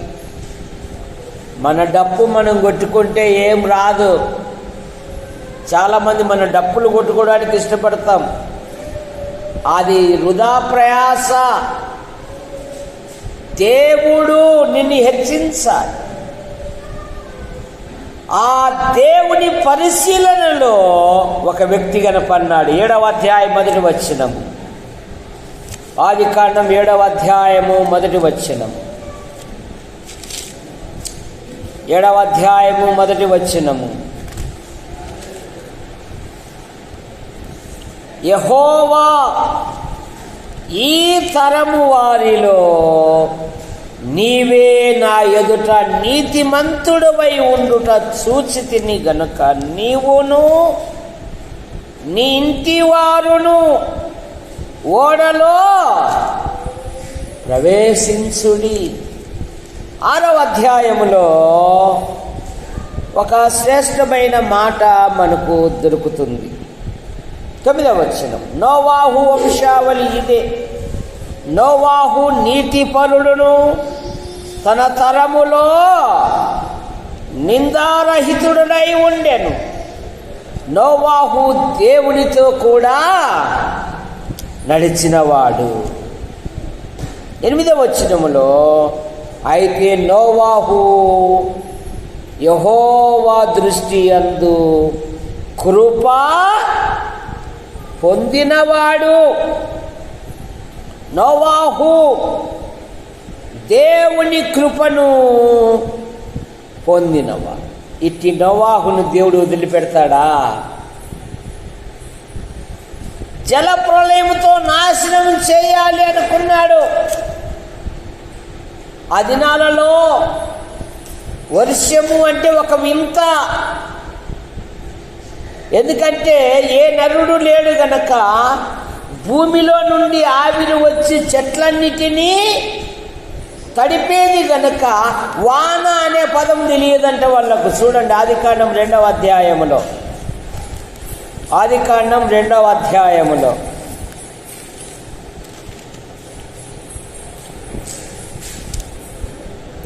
మన డప్పు మనం కొట్టుకుంటే ఏం రాదు. చాలామంది మన డప్పులు కొట్టుకోవడానికి ఇష్టపడతాం, అది వృధా ప్రయాస. దేవుడు నిన్ను హెచ్చించాలి. ఆ దేవుని పరిశీలనలో ఒక వ్యక్తి కనపన్నాడు. 7వ అధ్యాయం మొదటి వచనం, ఆదికాండం 7వ అధ్యాయము మొదటి వచనం, 7వ అధ్యాయము మొదటి వచనము. యెహోవా ఈ తరము వారిలో నీవే నా ఎదుట నీతిమంతుడవై ఉండుట చూచితిని గనుక నీవును నీ ఇంటి వారును ఓడలో ప్రవేశించుడి. 6వ అధ్యాయములో ఒక శ్రేష్టమైన మాట మనకు దొరుకుతుంది. 9వ వచనం, నోవాహు వంశావళి ఇదే. నోవాహు నీతిపరుడును తన తరములో నిందారహితుడై ఉండెను. నోవాహు దేవునితో కూడా నడిచినవాడు. 8వ వచనములో, అయితే నోవాహు యెహోవా దృష్టి యందు కృప పొందినవాడు. నోవాహు దేవుని కృపను పొందినవాడు. ఇట్టి నోవాహును దేవుడు వదిలిపెడతాడా? జల ప్రళయముతో నాశనం చేయాలి అనుకున్నాడు. ఆ దినాలలో వర్షము అంటే ఒక వింత. ఎందుకంటే ఏ నరుడు లేడు గనక భూమిలో నుండి ఆవిరి వచ్చి చెట్లన్నిటినీ తడిపేది గనక వాన అనే పదం తెలియదంట వాళ్ళకు. చూడండి ఆదికాండం 2వ అధ్యాయములో, ఆదికాండం 2వ అధ్యాయములో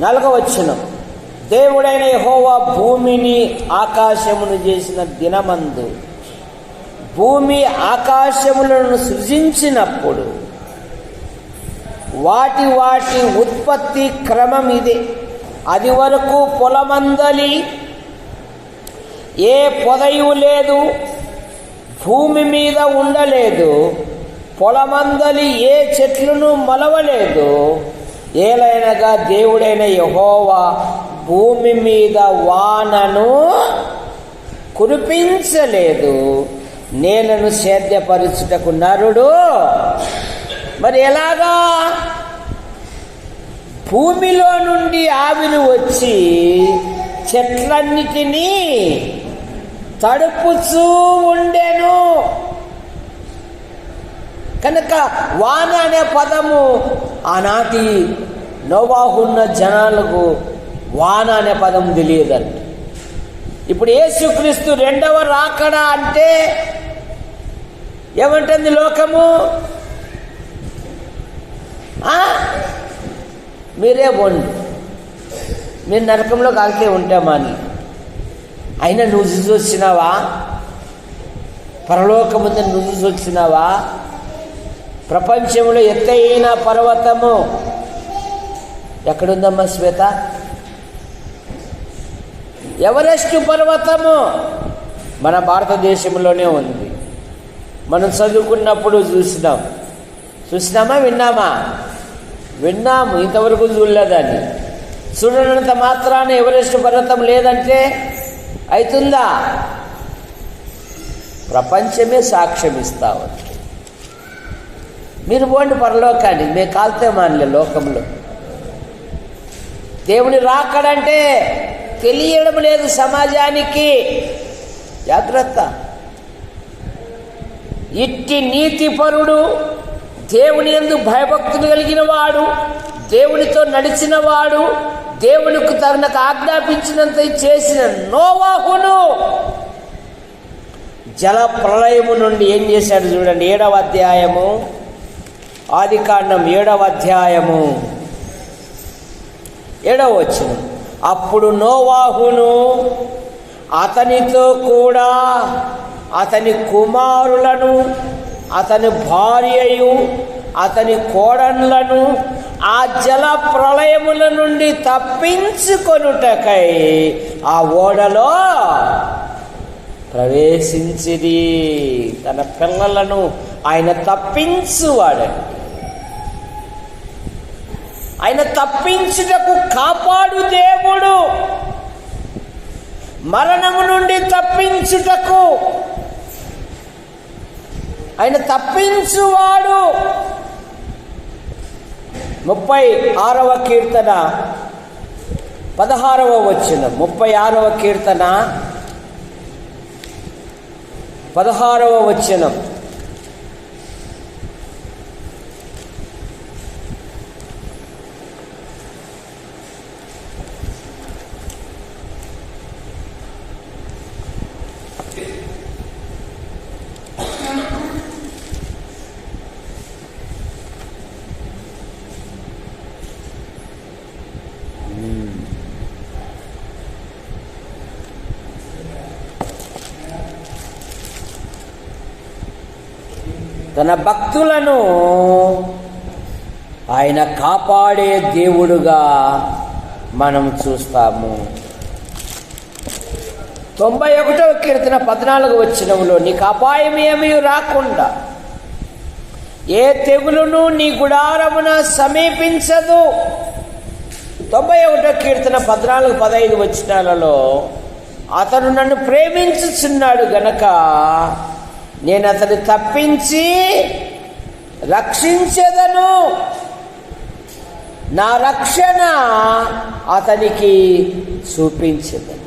4వ వచనం, దేవుడైన యెహోవా భూమిని ఆకాశమును చేసిన దినమందు భూమి ఆకాశములను సృజించినప్పుడు వాటి వాటి ఉత్పత్తి క్రమం ఇదే. అది వరకు పొలమందలి ఏ పొదయు లేదు, భూమి మీద ఉండలేదు, పొలమందలి ఏ చెట్లును మొలవలేదు. ఏలైనగా దేవుడైన యెహోవా భూమి మీద వానను కురిపించలేదు, నేలను సేద్యపరచుటకు నరుడు. మరి ఎలాగా? భూమిలో నుండి ఆవిరి వచ్చి చెట్లన్నిటినీ తడుపుచూ ఉండెను. కనుక వాన అనే పదము ఆనాటి నోవాహున్న జనాలకు వాన అనే పదం తెలియదండి. ఇప్పుడు యేసుక్రీస్తు రెండవ రాకడా అంటే ఏమంటుంది లోకము? మీరే పోండి, మీరు నరకంలో కాకే ఉంటామని. అయినా నువ్వు చూసి వచ్చినావా? పరలోకముందు నువ్వు చూసి వచ్చినావా? ప్రపంచంలో ఎత్తైన పర్వతము ఎక్కడుందమ్మా శ్వేత? ఎవరెస్ట్ పర్వతము మన భారతదేశంలోనే ఉంది. మనం చదువుకున్నప్పుడు చూసినామా విన్నాము, ఇంతవరకు చూడలేదని. చూడనంత మాత్రాన ఎవరెస్ట్ పర్వతం లేదంటే అవుతుందా? ప్రపంచమే సాక్ష్యం ఇస్తా ఉంది. మీరు పోండి పరలోకాన్ని, మేము కాల్తే మానలే లోకంలో. దేవుని రాకడంటే తెలియడం లేదు సమాజానికి. జాగ్రత్త. ఇట్టి నీతిపరుడు, దేవుని యందు భయభక్తులు కలిగిన వాడు, దేవునితో నడిచిన వాడు, దేవునికి తనకు ఆజ్ఞాపించినంత చేసిన నోవాహును జల ప్రళయము నుండి ఏం చేశాడు చూడండి. 7వ అధ్యాయము, ఆదికాండం 7వ అధ్యాయము 7వ వచనం. అప్పుడు నోవాహును అతనితో కూడా అతని కుమారులను, అతని భార్యయు, అతని కోడన్లను ఆ జల ప్రళయముల నుండి తప్పించుకొనుటకై ఆ ఓడలో ప్రవేశించిరి. తన పిల్లలను ఆయన తప్పించువాడండి. ఆయన తప్పించుటకు కాపాడు దేవుడు. మరణము నుండి తప్పించుటకు ఆయన తప్పించువాడు. 36వ కీర్తన 16వ వచనం. 36వ కీర్తన 16వ వచనం. తన భక్తులను ఆయన కాపాడే దేవుడుగా మనం చూస్తాము. 91వ కీర్తన 14వ వచనంలో నీకు అపాయం ఏమీ రాకుండా, ఏ తెగులును నీ గుడారమున సమీపించదు. 91వ కీర్తన 14, 15 వచనాలలో అతను నన్ను ప్రేమించుచున్నాడు గనక నేను అతన్ని తప్పించి రక్షించెదను. నా రక్షణ అతనికి చూపించెదను.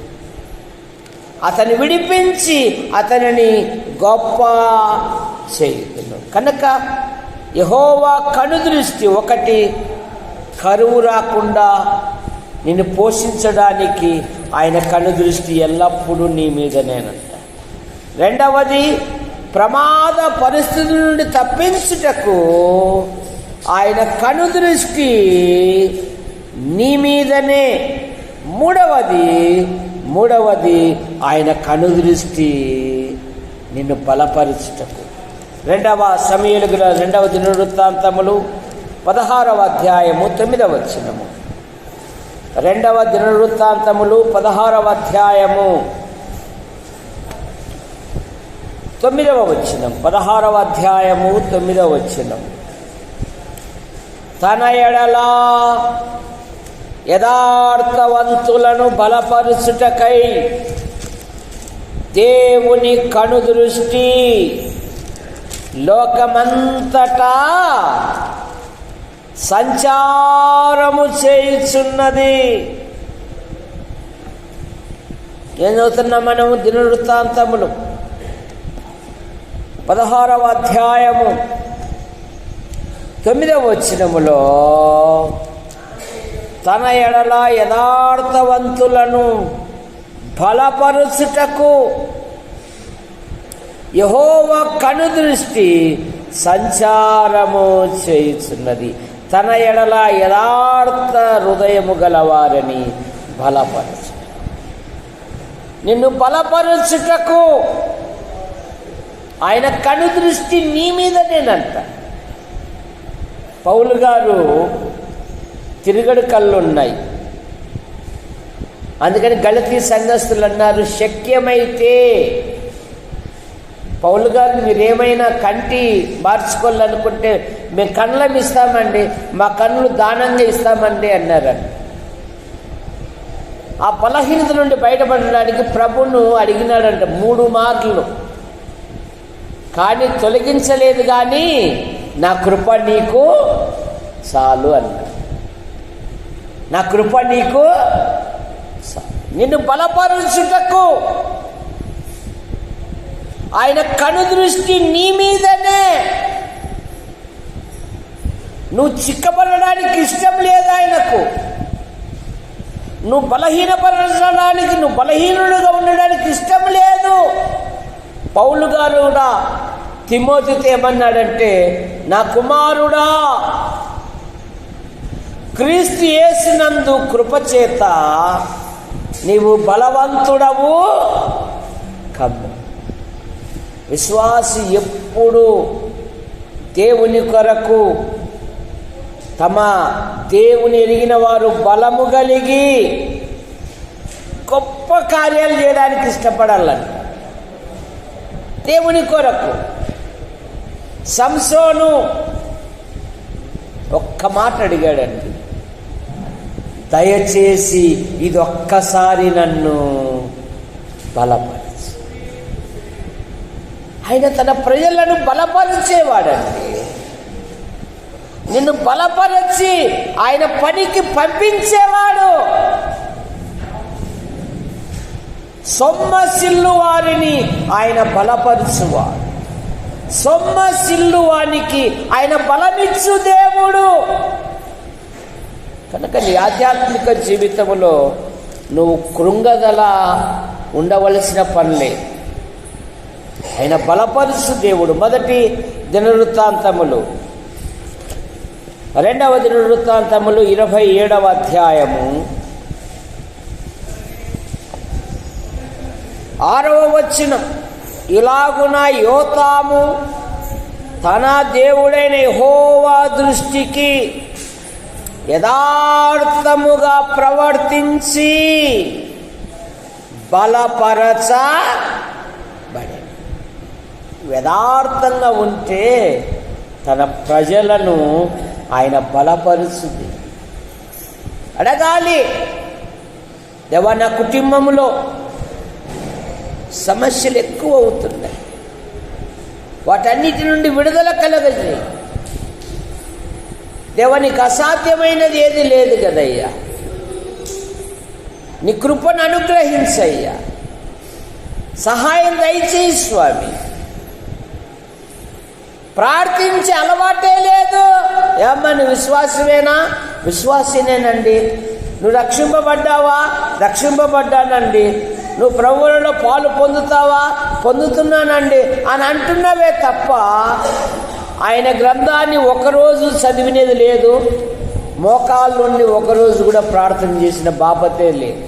అతన్ని విడిపించి అతనిని గొప్ప చేయుదును. కనుక యెహోవా కనుదృష్టి ఒకటి, కరువు రాకుండా నిన్ను పోషించడానికి ఆయన కనుదృష్టి ఎల్లప్పుడూ నీ మీదనేనంట. రెండవది, ప్రమాద పరిస్థితుల నుండి తప్పించుటకు ఆయన కనుదృష్టి నీ మీదనే. మూడవది ఆయన కనుదృష్టి నిన్ను బలపరచుటకు. 2వ సమూయేలు 2వ దినవృత్తాంతములు 16వ అధ్యాయము 9వ వచనము. 2వ దినవృత్తాంతములు 16వ అధ్యాయము 9వ వచనం. 16వ అధ్యాయము 9వ వచనం. తన ఎడల యథార్థవంతులను బలపరుచుటకై దేవుని కనుదృష్టి లోకమంతటా సంచారము చేయుచున్నది. ఏం చదువుతున్నాం మనము? దినవృత్తాంతములు 16వ అధ్యాయము 9వ వచనములో తన ఎడల యథార్థవంతులను బలపరుచుటకు యెహోవా కనుదృష్టి సంచారము చేయుచున్నది. తన ఎడల యథార్థ హృదయము గలవారని బలపరచు. నిన్ను బలపరచుటకు ఆయన కనుదృష్టి నీ మీదనేనంట. పౌలు గారు తిరుగడు కళ్ళు ఉన్నాయి, అందుకని గలతీ సంఘస్థులు అన్నారు, శక్యమైతే పౌలు గారు మీరేమైనా కంటి మార్చుకోవాలనుకుంటే మేము కళ్ళం ఇస్తామండి, మా కళ్ళు దానంగా ఇస్తామండి అన్నారండి. ఆ బలహీనత నుండి బయటపడడానికి ప్రభువును అడిగినాడంట 3 మార్లు, కానీ తొలగించలేదు. కానీ నా కృప నీకు చాలు అన్నాడు. నా కృప నీకు నిన్ను బలపరుచుటకు ఆయన కనుదృష్టి నీ మీదనే. నువ్వు చిక్కబడడానికి ఇష్టం లేదు ఆయనకు. నువ్వు బలహీనపరచడానికి, నువ్వు బలహీనుడుగా ఉండడానికి ఇష్టం లేదు. పౌలు గారు కూడా తిమోతితో ఏమన్నాడంటే, నా కుమారుడా, క్రీస్తు యేసునందు కృపచేత నీవు బలవంతుడవు కమ్ము. విశ్వాసి ఎప్పుడు దేవుని కొరకు, తమ దేవుని ఎరిగిన వారు బలము కలిగి గొప్ప కార్యాలు చేయడానికి ఇష్టపడాలంట. దేవుని కొరకు సంసోను ఒక్క మాట అడిగాడండి, దయచేసి ఇది ఒక్కసారి నన్ను బలపరచు. ఆయన తన ప్రజలను బలపరిచేవాడండి. నిన్ను బలపరచి ఆయన పనికి పంపించేవాడు. సొమ్మసిల్లు వారిని ఆయన బలపరుచువాడు. సొమ్మసిల్లు వానికి ఆయన బలమిచ్చు దేవుడు. కనుక నీ ఆధ్యాత్మిక జీవితంలో నువ్వు కృంగదల ఉండవలసిన పనిలే. ఆయన బలపరుచు దేవుడు. మొదటి దినవృత్తాంతములు, 2వ దినవృత్తాంతములు 27వ అధ్యాయము 6వ వచనం, ఇలాగున యోతాము తన దేవుడైన యెహోవా దృష్టికి యథార్థముగా ప్రవర్తించి బలపరచబడి. యథార్థంగా ఉంటే తన ప్రజలను ఆయన బలపరుచుది. అడగాలి, దేవా నా కుటుంబంలో సమస్యలు ఎక్కువ అవుతున్నాయి, వాటన్నిటి నుండి విడుదల కలగజేయి. దేవా నీకు అసాధ్యమైనది ఏది లేదు కదయ్యా, నీ కృపను అనుగ్రహించయ్యా, సహాయం దయచేయి స్వామి. ప్రార్థించే అలవాటే లేదు. ఏమ్మా నువ్వు విశ్వాసమేనా? విశ్వాసినేనండి. నువ్వు రక్షింపబడ్డావా? రక్షింపబడ్డానండి. నువ్వు ప్రభువులలో పాలు పొందుతావా? పొందుతున్నానండి అని అంటున్నావే తప్ప ఆయన గ్రంథాన్ని ఒకరోజు చదివినది లేదు. మోకాళ్ళ నుండి ఒకరోజు కూడా ప్రార్థన చేసిన బాపతే లేదు.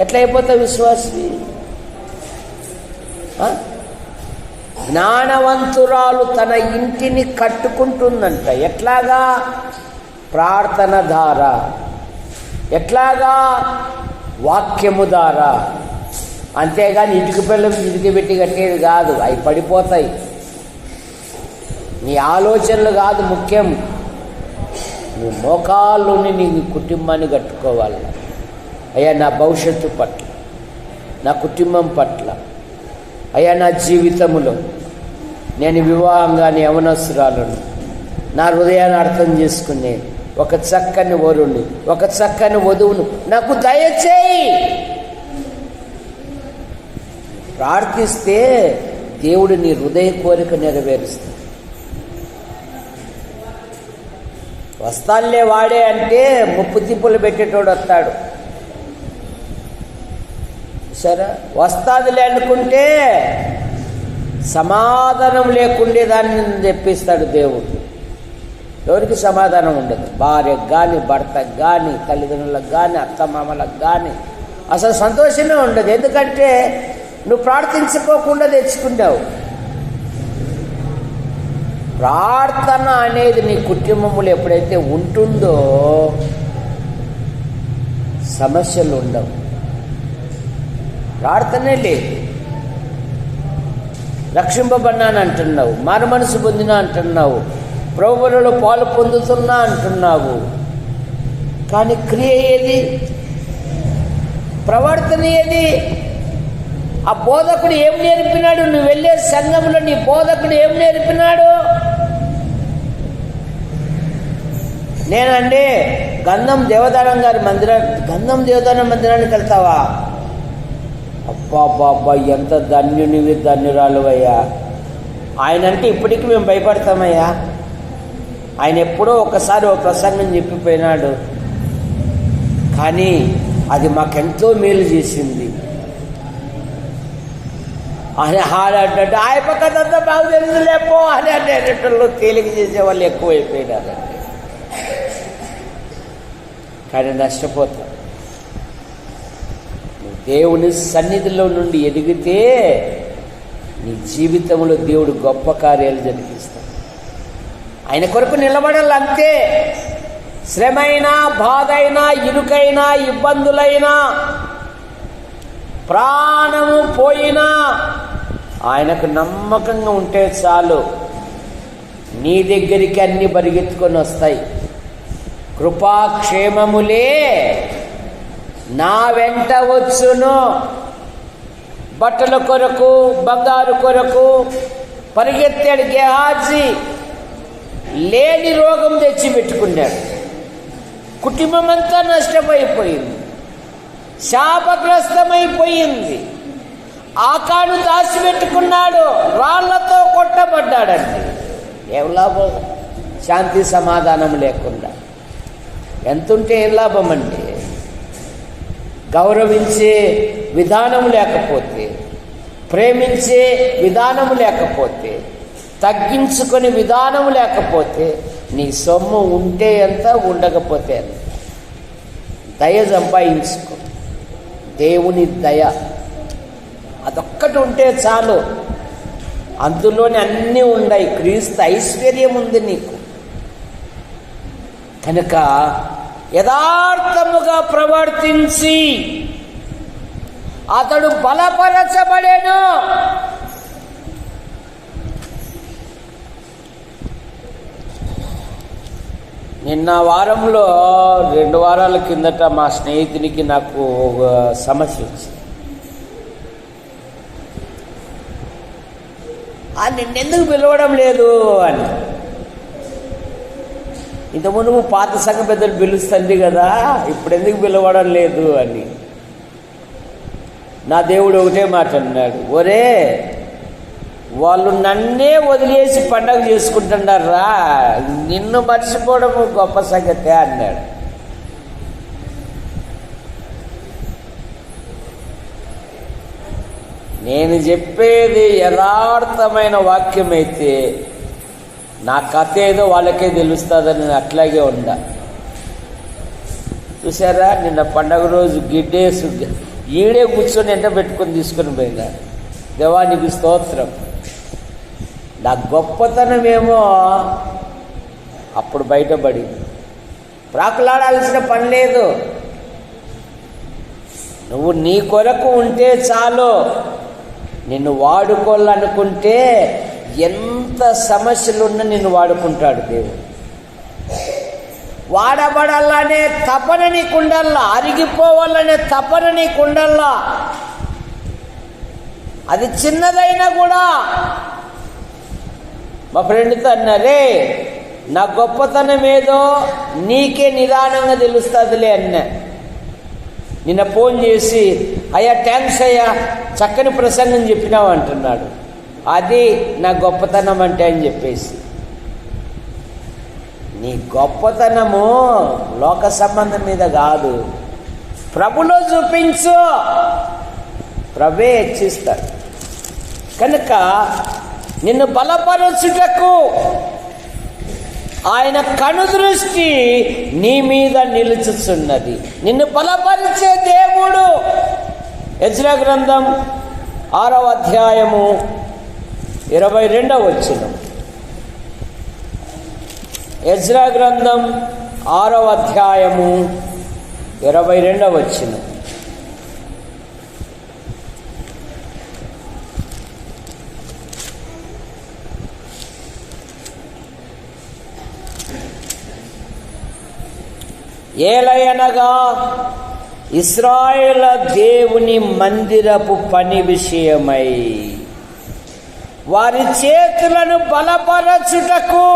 ఎట్లయిపోతా విశ్వాసి? జ్ఞానవంతురాలు తన ఇంటిని కట్టుకుంటుందంట. ఎట్లాగా? ప్రార్థన ద్వారా. ఎట్లాగా? వాక్యము ద్వారా. అంతేగాని ఇటుక పిల్లలు ఇటుక పెట్టి కట్టేది కాదు, అవి పడిపోతాయి. నీ ఆలోచనలు కాదు ముఖ్యం, నువ్వు మోకాళ్ళుని నీ కుటుంబాన్ని కట్టుకోవాలి. అయ్యా నా భవిష్యత్తు పట్ల, నా కుటుంబం పట్ల, అయ్యా నా జీవితంలో నేను వివాహంగాని యవనస్తురాలను నా హృదయాన్ని అర్థం చేసుకునే ఒక చక్కని వరుణ్ణి, ఒక చక్కని వధువును నాకు దయచేయి. ప్రార్థిస్తే దేవుడు నీ హృదయ కోరిక నెరవేరుస్తాడు. వస్తానులే వాడే అంటే ముప్పు తిప్పులు పెట్టేటోడు వస్తాడు. సరే, వస్తాదులే అనుకుంటే సమాధానం లేకుండే దాన్ని తెప్పిస్తాడు దేవుడు. ఎవరికి సమాధానం ఉండదు. భార్యకు కానీ, భర్తకు కానీ, తల్లిదండ్రులకు కానీ, అత్తమామలకు కానీ అసలు సంతోషమే ఉండదు. ఎందుకంటే నువ్వు ప్రార్థించుకోకుండా తెచ్చుకుంటావు. ప్రార్థన అనేది నీ కుటుంబంలో ఎప్పుడైతే ఉంటుందో సమస్యలు ఉండవు. ప్రార్థనే లేదు. రక్షింపబడినాను అంటున్నావు, మారు మనసు పొందినా అంటున్నావు, ప్రభువులలో పాలు పొందుతున్నా అంటున్నావు, కానీ క్రియ ఏది? ప్రవర్తన ఏది? ఆ బోధకుడు ఏం నేర్పినాడు? నువ్వు వెళ్ళే సంఘంలో నీ బోధకుడు ఏం నేర్పినాడు? నేనండి గంధం దేవదానం గారి గంధం దేవదానం మందిరానికి వెళ్తావా? అబ్బా ఎంత ధన్యునివి, ధన్యురాలువయ్యా. ఆయన అంటే ఇప్పటికీ మేము భయపడతామయ్యా. ఆయన ఎప్పుడో ఒకసారి ఒక ప్రసంగం చెప్పిపోయినాడు, కానీ అది మాకెంతో మేలు చేసింది అని ఆడంటే ఆయన పక్కదంతా బాగు తెలుసులేపో అని అనేటట్లో తేలిక చేసేవాళ్ళు ఎక్కువైపోయినారండి. కానీ నష్టపోతాం. దేవుని సన్నిధిలో నుండి ఎదిగితే నీ జీవితంలో దేవుడు గొప్ప కార్యాలు జరిగిస్తాడు. ఆయన కొరకు నిలబడాలంతే. శ్రమైనా, బాధైనా, ఇరుకైనా, ఇబ్బందులైనా, ప్రాణము పోయినా ఆయనకు నమ్మకంగా ఉంటే చాలు. నీ దగ్గరికి అన్ని పరిగెత్తుకొని వస్తాయి. కృపాక్షేమములే నా వెంట వచ్చును. బట్టల కొరకు, బంగారు కొరకు పరిగెత్తాడు గేహాజీ. లేని రోగం తెచ్చి పెట్టుకున్నాడు. కుటుంబం అంతా నష్టమైపోయింది, శాపగ్రస్తమైపోయింది. ఆకాను దాచిపెట్టుకున్నాడు, రాళ్లతో కొట్టబడ్డాడండి. ఏం లాభం? శాంతి సమాధానం లేకుండా ఎంతుంటే ఏం లాభం అండి? గౌరవించే విధానం లేకపోతే, ప్రేమించే విధానం లేకపోతే, తగ్గించుకొని విధానం లేకపోతే, నీ సొమ్ము ఉంటే ఎంత, ఉండకపోతే ఎంత. దయ సంపాదించుకో. దేవుని దయ అదొక్కటి ఉంటే చాలు. అందులోనే అన్నీ ఉన్నాయి. క్రీస్తు ఐశ్వర్యం ఉంది నీకు. కనుక యథార్థముగా ప్రవర్తించి అతడు బలపరచబడెను. నిన్న వారంలో 2 వారాల కిందట మా స్నేహితునికి నాకు ఒక సమస్య వచ్చింది. నిన్నెందుకు పిలవడం లేదు అని. ఇంతకుముందు పాత సంఘ పెద్దలు పిలుస్తుంది కదా, ఇప్పుడు ఎందుకు పిలవడం లేదు అని. నా దేవుడు ఒకటే మాట అన్నాడు, ఒరే వాళ్ళు నన్నే వదిలేసి పండగ చేసుకుంటున్నారా, నిన్ను మర్చిపోవడం గొప్ప సంగతే అన్నాడు. నేను చెప్పేది యథార్థమైన వాక్యం అయితే నా కథ ఏదో వాళ్ళకే తెలుస్తుందని నేను అట్లాగే ఉండా. చూసారా, నిన్న పండగ రోజు గిడ్డేసు ఈడే కూర్చొని ఎంట పెట్టుకొని తీసుకొని పోయినా. దేవానికి స్తోత్రం. నా గొప్పతనమేమో అప్పుడు బయటపడింది. ప్రాకులాడాల్సిన పని లేదు. నువ్వు నీ కొరకు ఉంటే చాలు. నిన్ను వాడుకోవాలనుకుంటే ఎంత సమస్యలున్నా నిన్ను వాడుకుంటాడు దేవుడు. వాడబడాలనే తపన నీకుండల్లా, అరిగిపోవాలనే తపన నీకుండల్లా. అది చిన్నదైనా కూడా. మా ఫ్రెండ్తో అన్నారే, నా గొప్పతనం ఏదో నీకే నిదానంగా తెలుస్తుందిలే అన్నా. నిన్న ఫోన్ చేసి అయ్యా థ్యాంక్స్ అయ్యా, చక్కని ప్రసంగం చెప్పినావు అంటున్నాడు. అది నా గొప్పతనం అంటే అని చెప్పేసి. నీ గొప్పతనము లోక సంబంధం మీద కాదు, ప్రభులో చూపించు, ప్రభే హెచ్చిస్తాడు. కనుక నిన్ను బలపరచుటకు ఆయన కనుదృష్టి నీ మీద నిలుచుచున్నది. నిన్ను బలపరిచే దేవుడు. ఎజ్రా గ్రంథం 6వ అధ్యాయము 22వ వచనం. ఎజ్రా గ్రంథం 6వ అధ్యాయము 22వ వచనం. ఏలయనగా ఇశ్రాయేలు దేవుని మందిరపు పని విషయమై వారి చేతులను బలపరచుటకు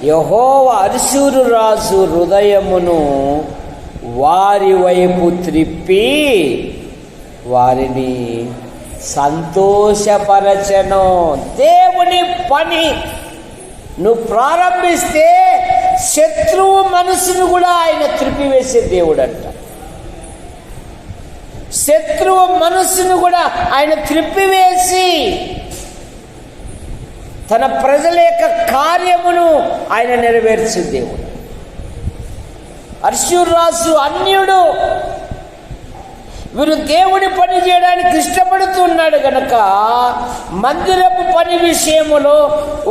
యెహోవా అష్షూరు రాజు హృదయమును వారి వైపు త్రిప్పి వారిని సంతోషపరచెను. దేవుని పని నువ్వు ప్రారంభిస్తే శత్రువు మనసును కూడా ఆయన త్రిప్పివేసే దేవుడు అంట. శత్రువు మనసును కూడా ఆయన త్రిప్పివేసి తన ప్రజల యొక్క కార్యమును ఆయన నెరవేర్చే దేవుడు. అష్షూరు రాజు అన్యుడు, వీరు దేవుని పని చేయడానికి ఇష్టపడుతున్నాడు గనక మందిరపు పని విషయములో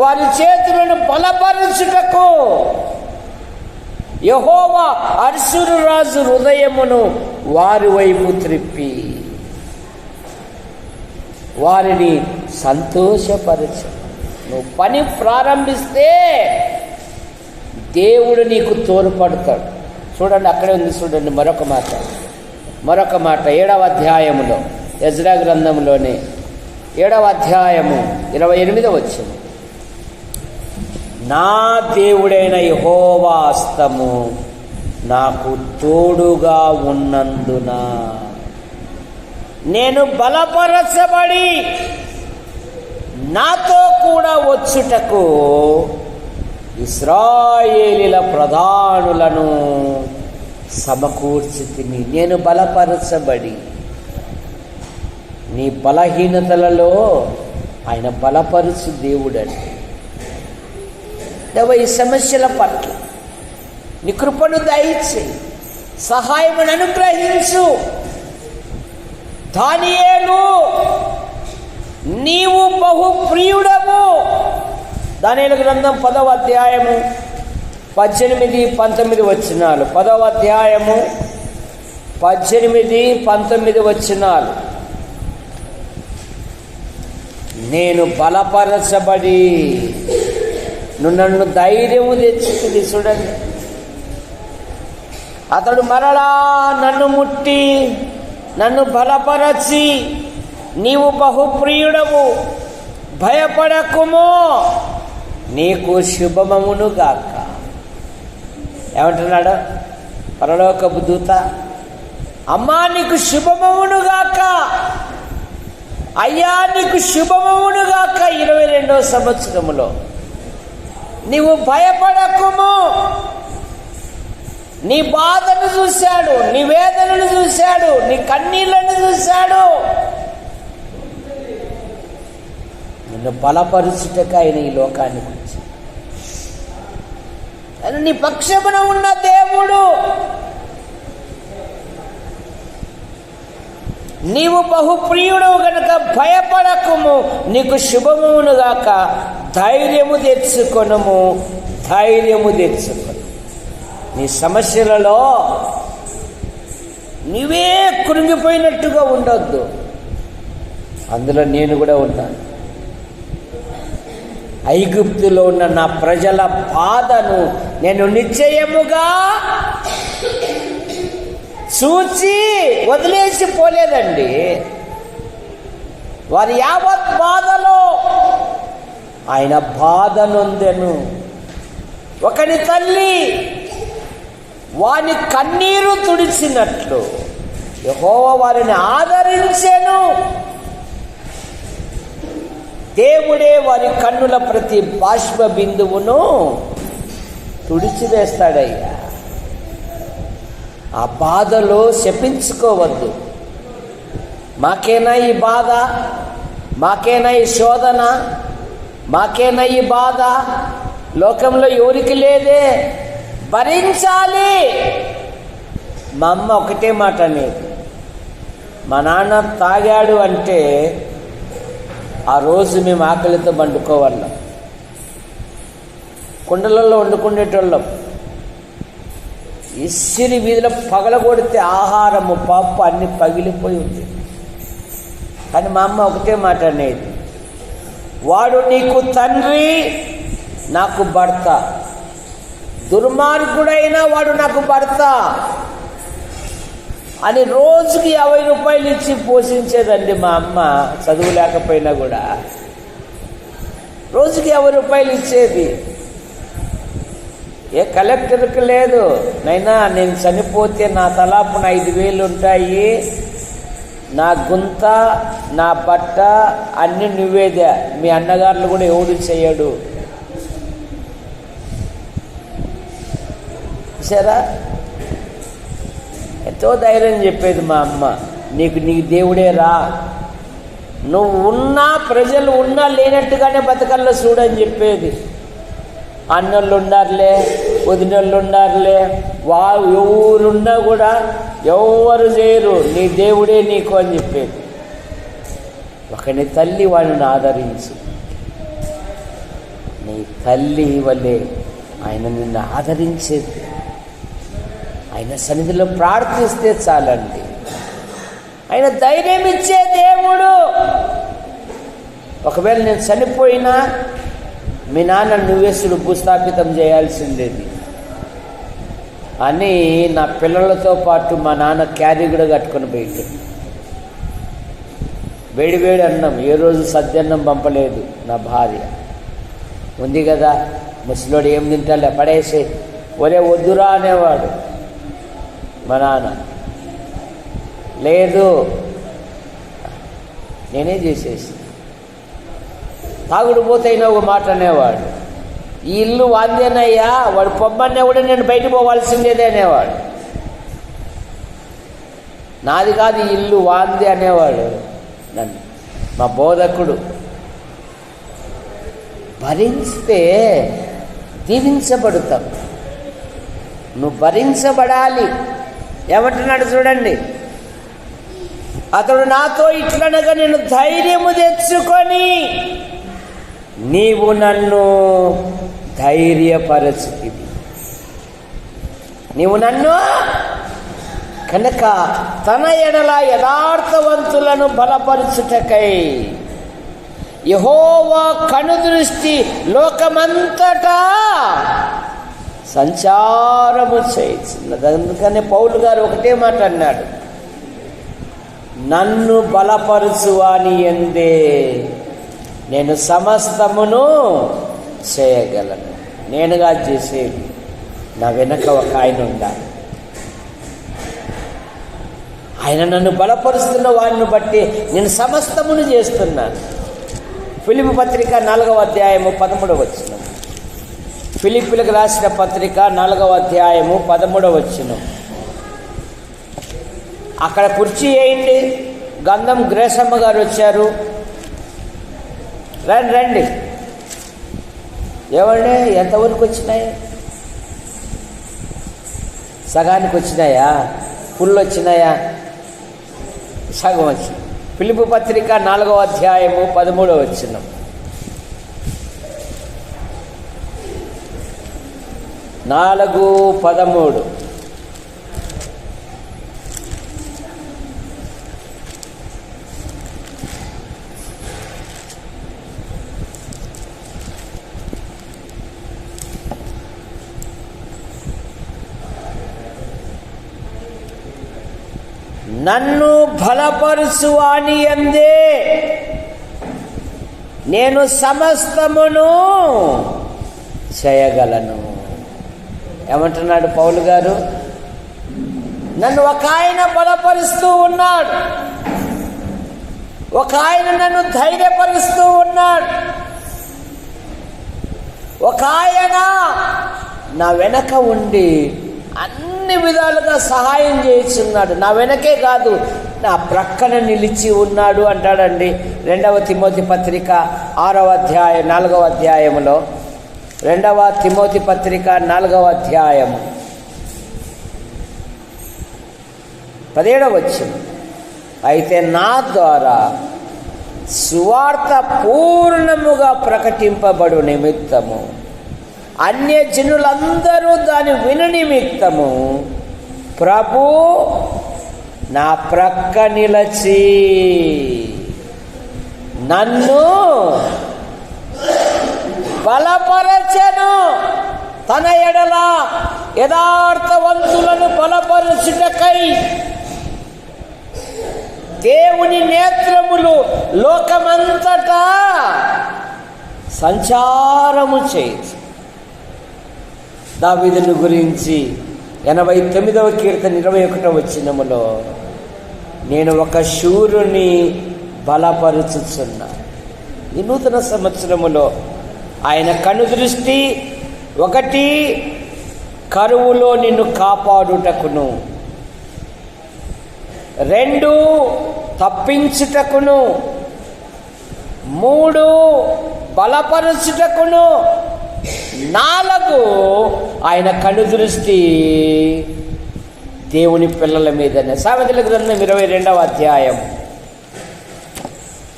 వారి చేతులను బలపరచుటకు యెహోవా అష్షూరు రాజు హృదయమును వారి వైపు త్రిప్పి వారిని సంతోషపరచు. నువ్వు పని ప్రారంభిస్తే దేవుడు నీకు తోడ్పడతాడు. చూడండి, అక్కడే ఉంది చూడండి మరొక మాట 7వ అధ్యాయములో, ఎజ్రా గ్రంథంలోనే 7వ అధ్యాయము 28వ వచనం. నా దేవుడైన యెహోవా హస్తము నాకు తోడుగా ఉన్నందున నేను బలపరచబడి నాతో కూడా వచ్చుటకు ఇశ్రాయేలీల ప్రధానులను సమకూర్చితిని. నేను బలపరచబడి, నీ బలహీనతలలో ఆయన బలపరచు దేవుడండి. ఈ సమస్యల పట్ల నీ కృపను దయచేయి, సహాయమును అనుగ్రహించు. దానియేలు, నీవు బహు ప్రియుడము. దానియేలు గ్రంథం 10వ అధ్యాయము 18-19 వచనాలు. 10వ అధ్యాయము 18-19 వచనాలు. నేను బలపరచబడి నువ్వు నన్ను ధైర్యము తెచ్చుకుంది. చూడండి, అతడు మరలా నన్ను ముట్టి నన్ను బలపరచి నీవు బహుప్రియుడవు, భయపడకుము, నీకు శుభమమును గాక. ఏమంటున్నాడు పరలోకపు దూత? అమ్మా నీకు శుభమమును గాక, అయ్యా నీకు శుభమమును గాక. 22వ సంవత్సరములో నీవు భయపడకుము. నీ బాధను చూశాడు, నీ వేదనను చూశాడు, నీ కన్నీళ్లను చూశాడు. నిన్ను బలపరుచుటకు ఆయన ఈ లోకానికి వచ్చి ఆయన నీ పక్షమున ఉన్న దేవుడు. నీవు బహుప్రియుడు గనుక భయపడకుము, నీకు శుభమును గాక. ధైర్యము తెచ్చుకొనుము, ధైర్యము తెచ్చుకొను. నీ సమస్యలలో నీవే కృంగిపోయినట్టుగా ఉండొద్దు, అందులో నేను కూడా ఉన్నాను. ఐగుప్తులో ఉన్న నా ప్రజల బాధను నేను నిశ్చయముగా చూచి వదిలేసి పోలేదండి. వారి యావత్ బాధలో ఆయన బాధ నొందెను. ఒకని తల్లి వాని కన్నీరు తుడిచినట్లు యెహోవా వారిని ఆదరించెను. దేవుడే వారి కన్నుల ప్రతి బాష్ప బిందువును తుడిచివేస్తాడయ్యా. ఆ బాధలో శపించుకోవద్దు. మాకేనా ఈ బాధ, మాకేనా ఈ శోధన, మాకేనా ఈ బాధ, లోకంలో ఎవరికి లేదే, భరించాలి. మా అమ్మ ఒకటే మాట అనేది, మా నాన్న తాగాడు అంటే ఆ రోజు మేము ఆకలితో వండుకోవాళ్ళం, కుండలలో వండుకునేటోళ్ళం. ఇసిరి వీధిలో పగలగొడితే ఆహారము పప్పు అన్ని పగిలిపోయి ఉంది. కానీ మా అమ్మ ఒకటే మాట అనేది, వాడు నీకు తండ్రి, నాకు భర్త, దుర్మార్గుడైనా వాడు నాకు భర్త అని రోజుకి 50 రూపాయలు ఇచ్చి పోషించేదండి మా అమ్మ. చదువు లేకపోయినా కూడా రోజుకి 50 రూపాయలు ఇచ్చేది. ఏ కలెక్టర్కి లేదు, నైనా నేను చనిపోతే నా తలాపున 5,000 ఉంటాయి, నా గుంత, నా బట్ట అన్నీ నువ్వేదే, మీ అన్నగారులు కూడా ఎవడు చేయడు. సరే, ఎంతో ధైర్యం చెప్పేది మా అమ్మ, నీకు దేవుడే రా, నువ్వు ఉన్నా ప్రజలు ఉన్నా లేనట్టుగానే బతకల్లో చూడని చెప్పేది. అన్నోళ్ళు ఉండారులే, వదినోళ్ళు ఉండారులే, ఎవరున్నా కూడా ఎవరు చేయరు, నీ దేవుడే నీకు అని చెప్పేది. ఒకని తల్లి వాడిని ఆదరించు, నీ తల్లి వల్లే ఆయన నిన్ను ఆదరించేది. ఆయన సన్నిధిలో ప్రార్థిస్తే చాలండి, ఆయన ధైర్యం ఇచ్చే దేవుడు. ఒకవేళ నేను చనిపోయినా మీ నాన్న నువ్వేసుడు భూస్థాపితం చేయాల్సిందేది అని నా పిల్లలతో పాటు మా నాన్న క్యారీ కూడా కట్టుకొని పోయింది. వేడి వేడి అన్నం, ఏ రోజు సద్దన్నం పంపలేదు నా భార్య. ఉంది కదా ముసలోడు, ఏం తింటాలే పడేసే, ఒరే వద్దురా అనేవాడు మా నాన్న. లేదు నేనే చేసేసి, తాగుడు పోతైనా ఒక మాట అనేవాడు, ఈ ఇల్లు వాందేనయ్యా, వాడు పొమ్మన్నా కూడా నేను బయట పోవాల్సిందేదే అనేవాడు. నాది కాదు ఈ ఇల్లు వాంది అనేవాడు నన్ను మా బోధకుడు. భరిస్తే దీవించబడతాం, నువ్వు భరించబడాలి. ఏమంటున్నాడు చూడండి, అతడు నాతో ఇట్లనగా నేను ధైర్యము తెచ్చుకొని నీవు నన్ను ధైర్యపరచుతివి. నీవు నన్ను కనుక తన ఎడల యథార్థవంతులను బలపరచుటకై యెహోవా కనుదృష్టి లోకమంతటా సంచారము చేయుచున్నది. అందుకనే పౌలు గారు ఒకటే మాట అన్నాడు, నన్ను బలపరచువాని యందే నేను సమస్తమును చేయగలను. నేనుగా చేసేది, నా వెనక ఒక ఆయన ఉండాలి. ఆయన నన్ను బలపరుస్తున్న వారిని బట్టి నేను సమస్తమును చేస్తున్నాను. ఫిలిప్పీ పత్రిక 4వ అధ్యాయము 13వ వచనం. ఫిలిప్పీలకు రాసిన పత్రిక 4వ అధ్యాయము 13వ వచనం. అక్కడ కుర్చీ వేయండి. గంధం గ్రేసమ్మ గారు వచ్చారు. రండి రండి. ఏమండి ఎంతవరకు వచ్చినాయి? సగానికి వచ్చినాయా? ఫుల్ వచ్చినాయా? సగం వచ్చి. ఫిలిప్పీ పత్రిక 4వ అధ్యాయము 13వ వచనం. నాలుగు 13. నన్ను బలపరుచువాని యందే నేను సమస్తమును చేయగలను. ఏమంటున్నాడు పౌలు గారు? నన్ను ఒక ఆయన బలపరుస్తూ ఉన్నాడు, ఒక ఆయన నన్ను ధైర్యపరుస్తూ ఉన్నాడు, ఒక ఆయన నా వెనక ఉండి అన్ని విధాలుగా సహాయం చేస్తున్నాడు. నా వెనకే కాదు, నా ప్రక్కన నిలిచి ఉన్నాడు అంటాడండి. 2 తిమోతి పత్రిక 6వ అధ్యాయం 4వ అధ్యాయములో, 2 తిమోతి పత్రిక 4వ అధ్యాయము 17వ వచనం. అయితే నా ద్వారా సువార్త పూర్ణముగా ప్రకటింపబడు నిమిత్తము అన్యజనులందరూ దాని విను నిమిత్తము ప్రభు నా ప్రక్క నిలచి నన్ను బలపరచెను. తన ఎడల యథార్థవంతులను బలపరచుటకై దేవుని నేత్రములు లోకమంతటా సంచారము చేయొచ్చు. దావీదుని గురించి 89వ కీర్తన 21వ వచనములో, నేను ఒక శూరుని బలపరుచుచున్నా. ఈ నూతన సంవత్సరములో ఆయన కనుదృష్టి 1 కరువులో నిన్ను కాపాడుటకును, 2 తప్పించుటకును, 3 బలపరుచుటకును, 4 ఆయన కనుదృష్టి దేవుని పిల్లల మీదనే. సామెతల గ్రంథం 22వ అధ్యాయం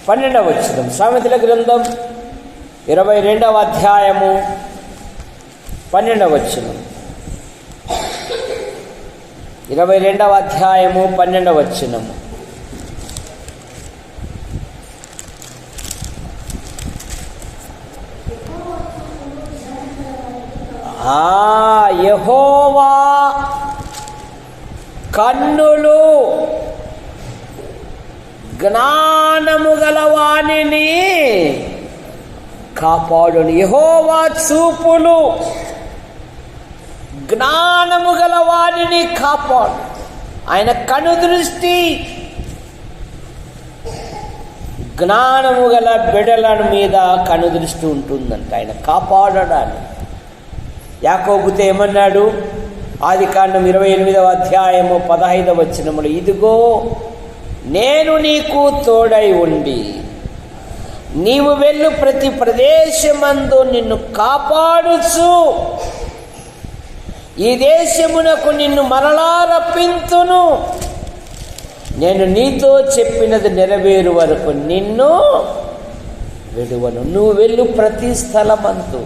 12వ వచనం. సామెతల గ్రంథం 22వ అధ్యాయము 12వ వచనం. 22వ అధ్యాయము 12వ వచనము. యెహోవా కన్నులు జ్ఞానము గలవానిని కాపాడును. యెహోవా చూపులు జ్ఞానము గలవానిని కాపాడు. ఆయన కనుదృష్టి జ్ఞానము గల బిడ్డల మీద కనుదృష్టి ఉంటుందంట, ఆయన కాపాడడానికి. యాకోబుతో ఏమన్నాడు? ఆదికాండం 28వ అధ్యాయము 15వ వచనములో, ఇదిగో నేను నీకు తోడై ఉండి నీవు వెళ్ళు ప్రతి ప్రదేశమందు నిన్ను కాపాడుచు ఈ దేశమునకు నిన్ను మరలా రప్పింతును, నేను నీతో చెప్పినది నెరవేరు వరకు నిన్ను విడువను. నువ్వు వెళ్ళు ప్రతి స్థలమందు.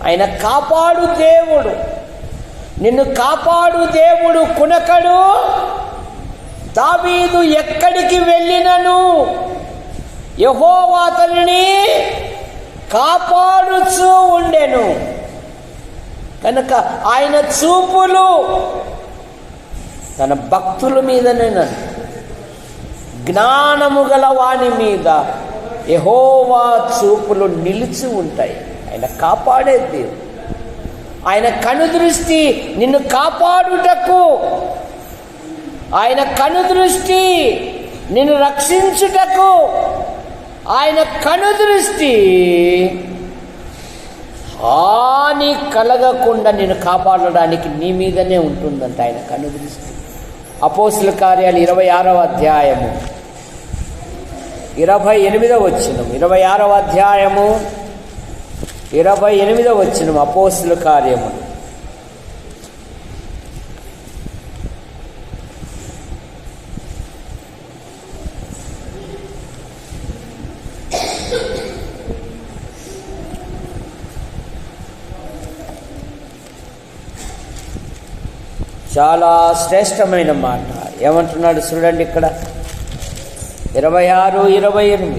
ఆయన కాపాడు దేవుడు, నిన్ను కాపాడు దేవుడు. కునకడు. దావీదు ఎక్కడికి వెళ్ళినను యెహోవా అతనిని కాపాడుచూ ఉండెను. కనుక ఆయన చూపులు తన భక్తుల మీదనే, జ్ఞానము గల వాని మీద యెహోవా చూపులు నిలిచి ఉంటాయి. ఆయన కాపాడే దేవుడు. ఆయన కనుదృష్టి నిన్ను కాపాడుటకు, ఆయన కనుదృష్టి నిన్ను రక్షించుటకు, ఆయన కనుదృష్టి హాని కలగకుండా నిన్ను కాపాడడానికి నీ మీదనే ఉంటుందంట ఆయన కనుదృష్టి. అపోస్తుల కార్యాలు 26వ అధ్యాయము 28వ వచనం. 26వ అధ్యాయము 28వ వచనం. అపోస్తుల కార్యములు. చాలా శ్రేష్టమైన మాట. ఏమంటున్నాడు చూడండి ఇక్కడ 26, 28.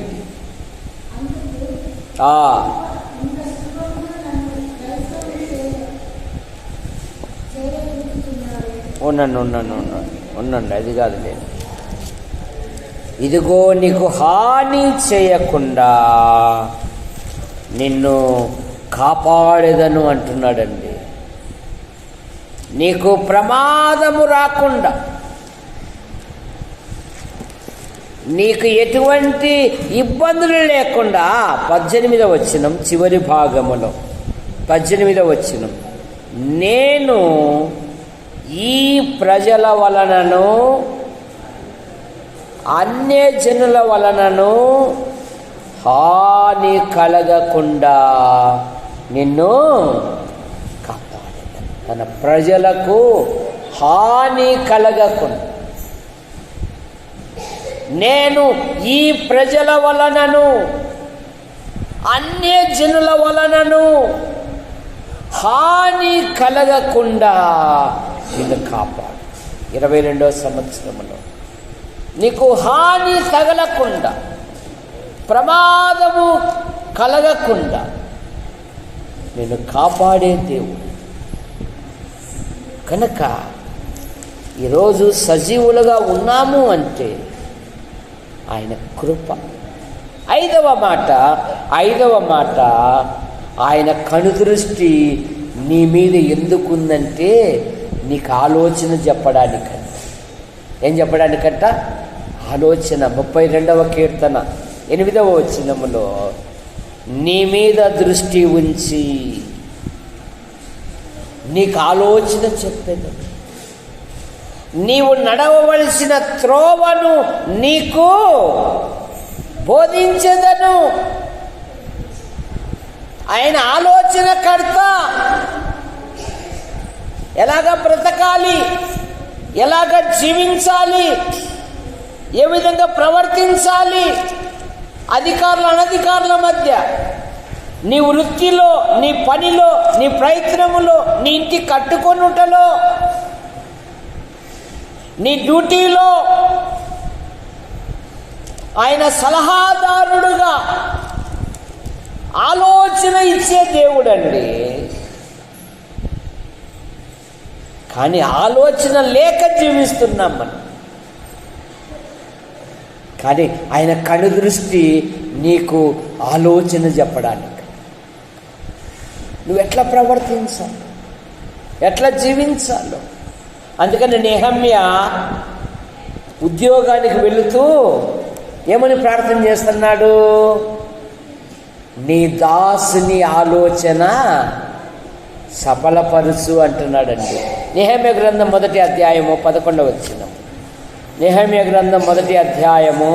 ఉండండి, అది కాదు. నేను ఇదిగో నీకు హాని చేయకుండా నిన్ను కాపాడేదను అంటున్నాడండి. నీకు ప్రమాదము రాకుండా, నీకు ఎటువంటి ఇబ్బందులు లేకుండా. 18వ వచనం చివరి భాగములో 18వ వచనం, నేను ఈ ప్రజల వలనను అన్యజనుల వలనను హాని కలగకుండా నిన్ను కాపాడేదను. తన ప్రజలకు హాని కలగకుండా, నేను ఈ ప్రజల వలనను అన్యజనుల వలనను హాని కలగకుండా నిన్ను కాపాడు. 22వ సంవత్సరంలో నీకు హాని తగలకుండా, ప్రమాదము కలగకుండా నిన్ను కాపాడే దేవుడు కనుక ఈరోజు సజీవులుగా ఉన్నాము అంటే ఆయన కృప. ఐదవ మాట ఆయన కనుదృష్టి నీ మీద ఎందుకుందంటే నీకు ఆలోచన చెప్పడానికంట. ఏం చెప్పడానికంట? ఆలోచన. 32వ కీర్తన 8వ వచనములో నీ మీద దృష్టి ఉంచి నీకు ఆలోచన చెప్పేది, నీవు నడవవలసిన త్రోవను నీకు బోధించెదను. ఆయన ఆలోచనకర్త. ఎలాగ బ్రతకాలి, ఎలాగ జీవించాలి, ఏ విధంగా ప్రవర్తించాలి, అధికారుల అనధికారుల మధ్య, నీ వృత్తిలో, నీ పనిలో, నీ ప్రయత్నములో, నీ ఇంటి కట్టుకొనుటలో, నీ డ్యూటీలో ఆయన సలహాదారుడుగా ఆలోచన ఇచ్చే దేవుడండి. కానీ ఆలోచన లేక జీవిస్తున్నాం మనం. కానీ ఆయన కనుదృష్టి నీకు ఆలోచన చెప్పడానికి, నువ్వు ఎట్లా ప్రవర్తించాలి, ఎట్లా జీవించాలో. అందుకని నెహమ్యా ఉద్యోగానికి వెళుతూ ఏమని ప్రార్థన చేస్తున్నాడు? నీ దాసుని ఆలోచన సఫలపరుచు అంటున్నాడండి. నెహమ్యా గ్రంథం 1వ అధ్యాయము 11వ వచనం. నెహమ్యా గ్రంథం 1వ అధ్యాయము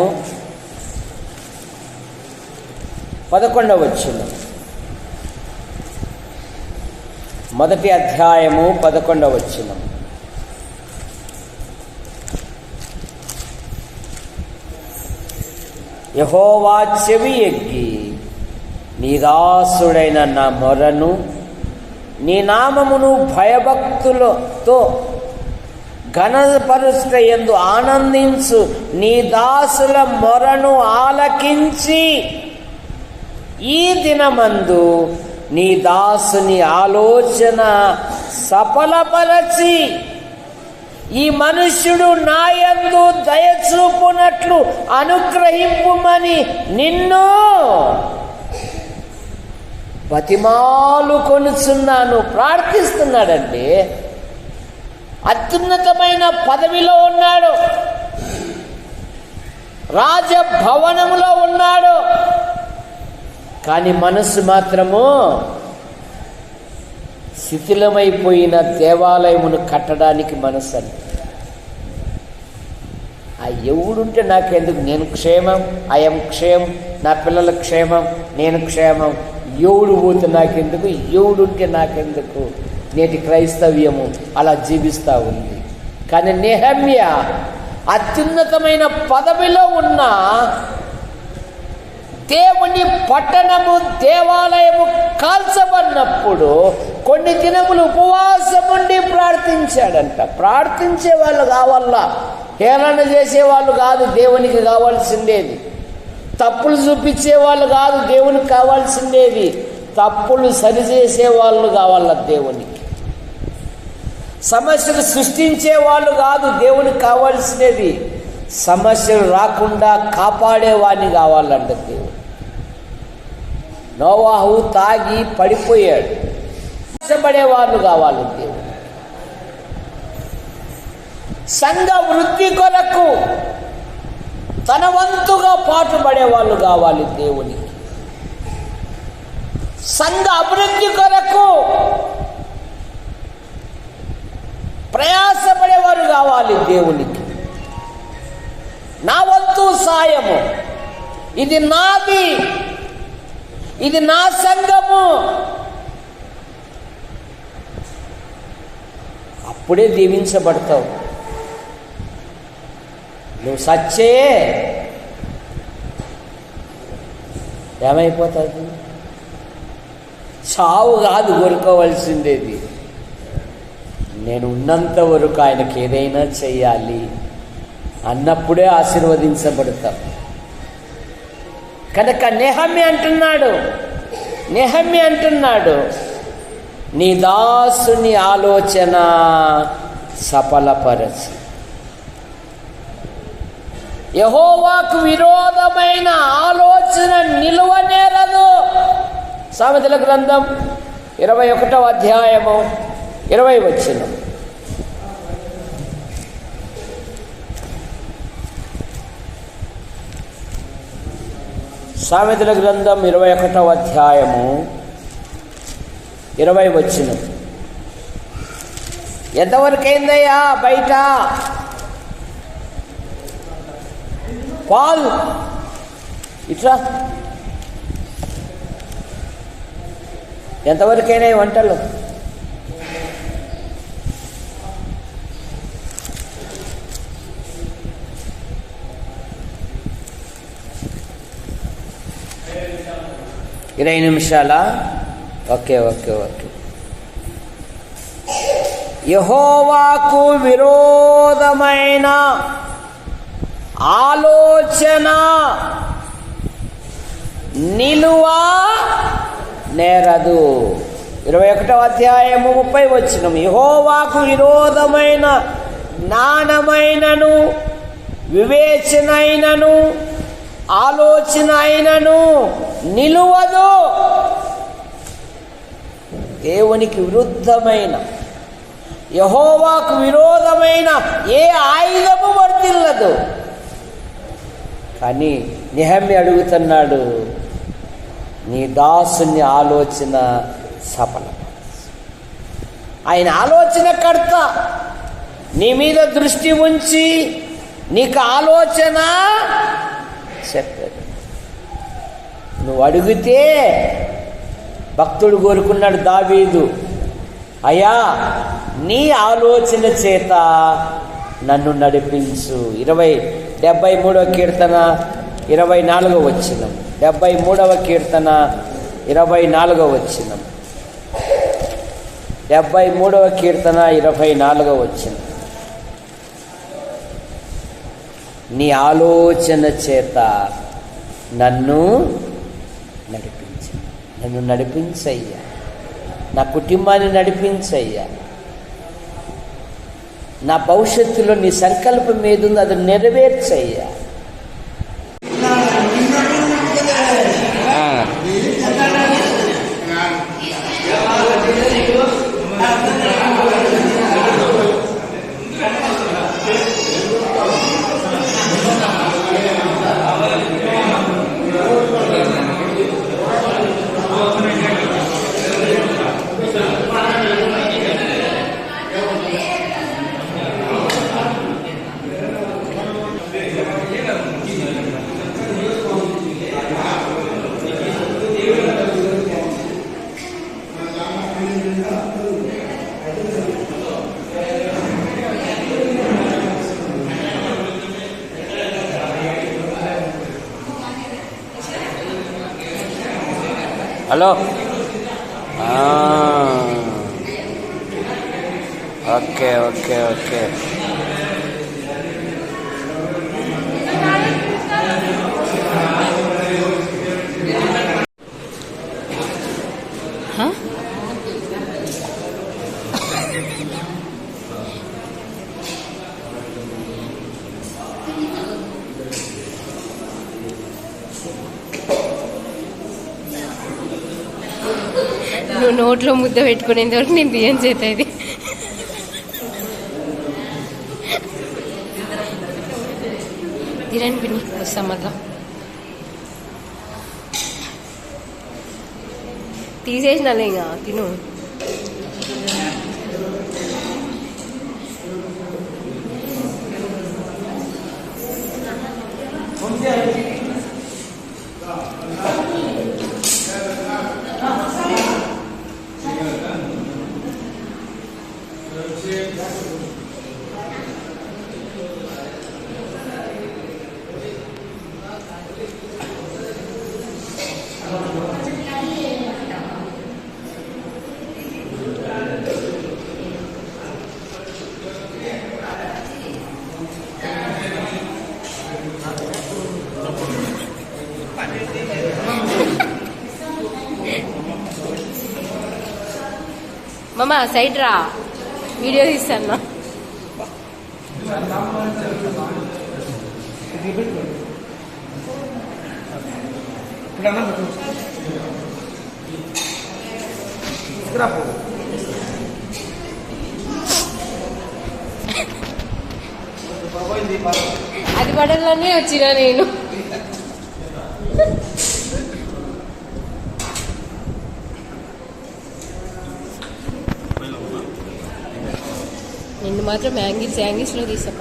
11వ వచనం. 1వ అధ్యాయము 11వ వచనం. యెహోవా చెవి ఎగ్గి నీ దాసుడైన నా మొరను, నీ నామమును భయభక్తులతో ఘనపరుచుట యందు ఆనందించు నీ దాసుల మొరను ఆలకించి ఈ దినమందు నీ దాసుని ఆలోచన సఫలపరచి ఈ మనుష్యుడు నాయందు దయచూపునట్లు అనుగ్రహింపుమని నిన్ను బతిమాలు కొనుచున్నాను. ప్రార్థిస్తున్నాడండి. అత్యున్నతమైన పదవిలో ఉన్నాడు, రాజభవనంలో ఉన్నాడు. కానీ మనస్సు మాత్రము శిథిలమైపోయిన దేవాలయమును కట్టడానికి మనస్సు అండి. ఆ ఎవడుంటే నాకెందుకు, నేను క్షేమం, ఐఎమ్ క్షేమం, నా పిల్లల క్షేమం, నేను క్షేమం, ఎవడు పోతే నాకెందుకు, ఎవడుంటే నాకెందుకు. నేటి క్రైస్తవ్యము అలా జీవిస్తూ ఉంది. కానీ నెహమ్యా అత్యున్నతమైన పదవిలో ఉన్న దేవుని పట్టణము, దేవాలయము కాల్చబడినప్పుడు కొన్ని దినములు ఉపవాసం ఉండి ప్రార్థించాడంట. ప్రార్థించే వాళ్ళు కావాలా, హేళన చేసేవాళ్ళు కాదు దేవునికి కావాల్సిండేది. తప్పులు చూపించే వాళ్ళు కాదు దేవునికి కావాల్సిండేది. తప్పులు సరిచేసే వాళ్ళు కావాల దేవునికి. సమస్యలు సృష్టించే వాళ్ళు కాదు దేవునికి కావాల్సినది. సమస్యలు రాకుండా కాపాడేవాడిని కావాలంట దేవుడు. నోవాహు తాగి పడిపోయాడు, కష్టపడేవాళ్ళు కావాలి దేవుడు. సంఘ వృద్ధి కొరకు తన వంతుగా పాటుపడే వాళ్ళు కావాలి దేవునికి. సంఘ అభివృద్ధి కొరకు ప్రయాసపడేవారు కావాలి దేవునికి. నా వంతు సాయము, ఇది నాది, ఇది నా సంఘము, అప్పుడే దీవించబడతావు. నువ్వు సచ్చే ఏమైపోతుంది? చావు కాదు కోరుకోవలసిందేది. నేను ఉన్నంత వరకు ఆయనకి ఏదైనా చెయ్యాలి అన్నప్పుడే ఆశీర్వదించబడతాం. కనుక నెహమ్యా అంటున్నాడు, నీ దాసుని ఆలోచన సఫలపరచు. యెహోవాకు విరోధమైన ఆలోచన నిలువనేరదు. సామెతల గ్రంథం 21వ అధ్యాయము 20వ వచనం. సామెతల గ్రంథం 21వ అధ్యాయము 20వ వచనం. ఎంతవరకైందయ్యా బయట పాల్? ఇట్లా ఎంతవరకైనా వంటలు? ఇరవై నిమిషాలా? ఓకే. యెహోవాకు విరోధమైన ఆలోచన నిలువా నేరదు. 21వ అధ్యాయము 30వ వచనం. యెహోవాకు విరోధమైన జ్ఞానమైనను వివేచన అయినను ఆలోచన అయినను నిలువదు. దేవునికి విరుద్ధమైన, యెహోవాకు విరోధమైన ఏ ఆయుధము వర్తిల్లదు. కానీ నెహమ్యా అడుగుతున్నాడు, నీ దాసుని ఆలోచన సఫలం. ఆయన ఆలోచనకర్త. నీ మీద దృష్టి ఉంచి నీకు ఆలోచన చెప్పాడు. నువ్వు అడిగితే భక్తుడు కోరుకున్నాడు దావీదు, అయ్యా నీ ఆలోచన చేత నన్ను నడిపించు. 73వ కీర్తన 24వ వచనం. 73వ కీర్తన 24వ వచనం. 73వ కీర్తన 24వ వచనం. నీ ఆలోచన చేత నన్ను నడిపించయ్యా, నా కుటుంబాన్ని నడిపించయ్యా. నా భవిష్యత్తులో నీ సంకల్పం ఏదుందో అది నెరవేర్చయ్యా. Hello, okay. నువ్వు నోట్లో ముద్ద పెట్టుకునేంత వరకు నేను బియ్యం చేత ఇది తినండి పిన్ని వస్తాం మళ్ళా తీసేసినాలే ఇంకా తిను మామ సైడ్ రా వీడియో తీస్తాను అది పడాలనే వచ్చినా నేను నిన్ను మాత్రం యాంగిల్స్ లో తీసా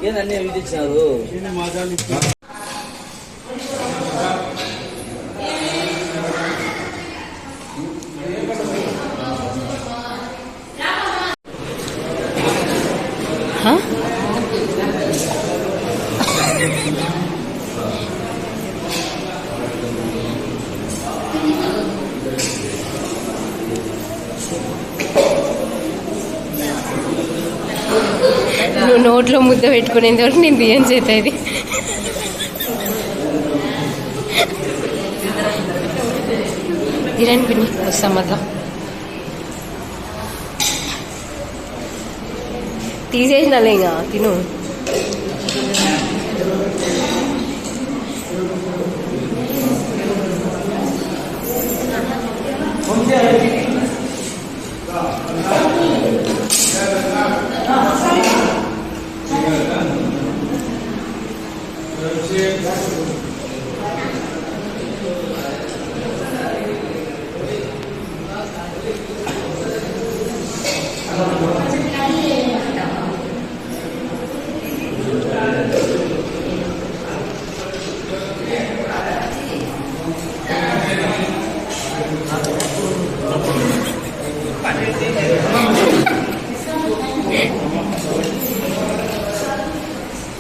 ఏందన్నీ అవి తెచ్చినారు నువ్వు నోట్లో ముద్ద పెట్టుకునేంత వరకు నేను బియ్యం చేతుంది తినండి పిన్ని వస్తాం మళ్ళా తీసేసినాలే ఇంకా తిను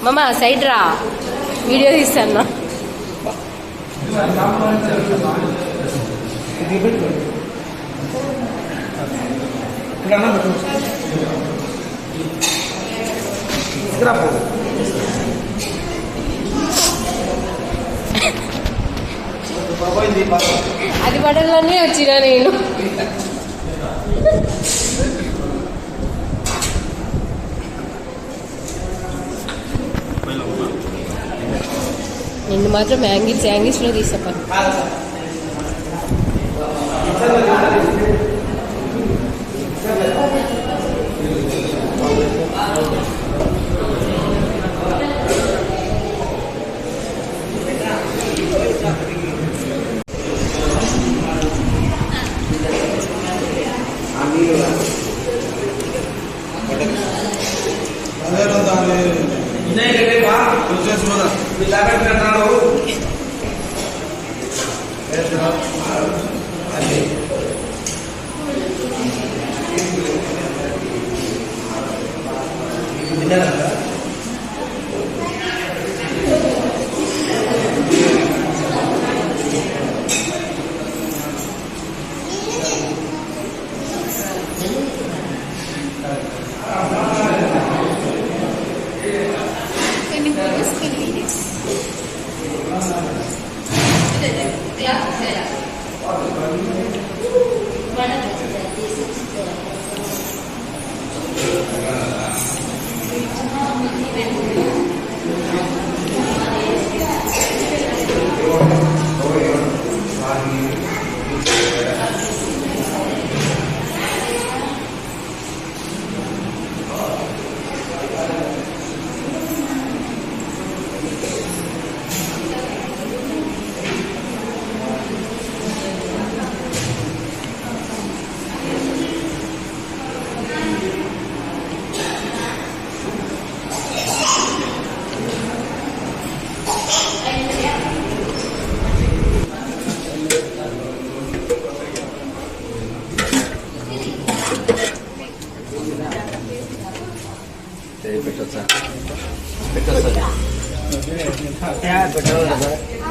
మామ సైడ్ రా వీడియో తీస్తాను అది పడాలనే వచ్చినా నేను. నిన్ను మాత్రం యాంగిల్స్లో తీసా.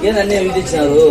ఏందన్నీ అవి తెచ్చినారు?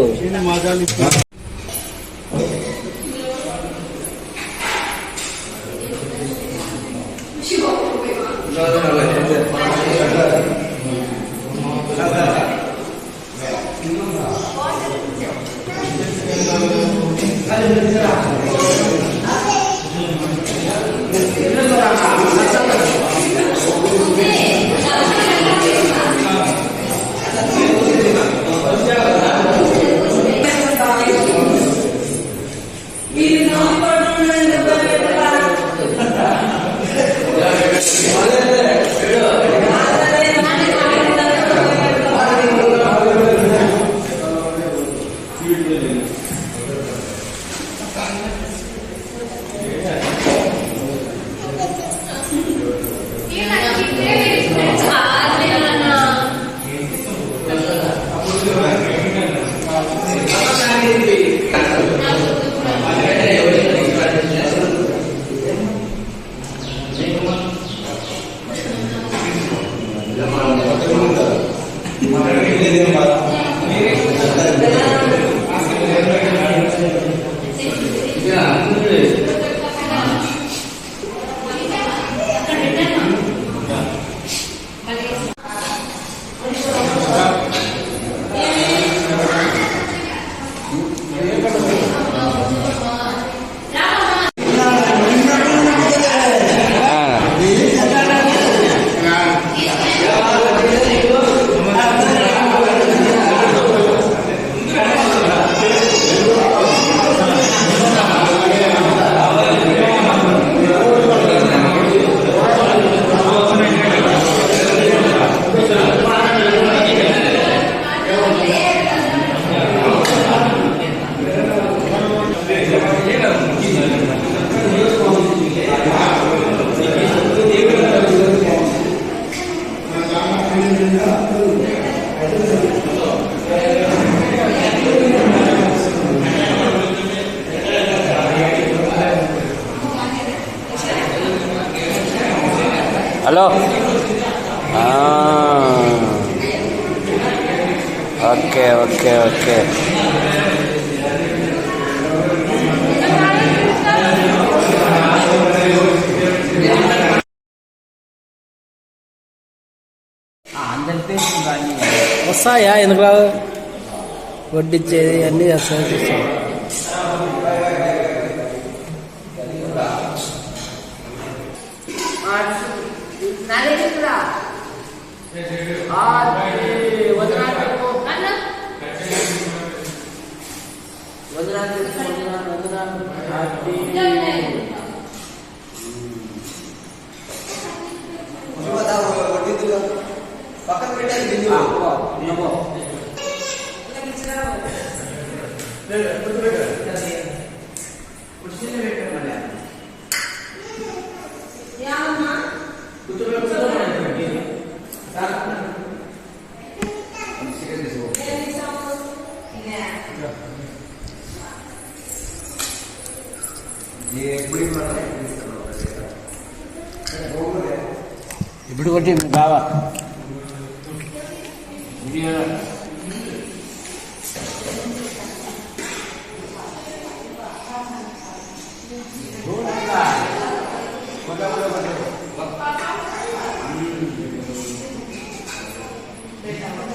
Hello okay okay okay okay. వస్తాయా ఎందుకు రావు? వడ్డిచ్చేది అన్నీ చేస్తాయి. ఇప్పుడు కొట్టి బావా పెట్టాము.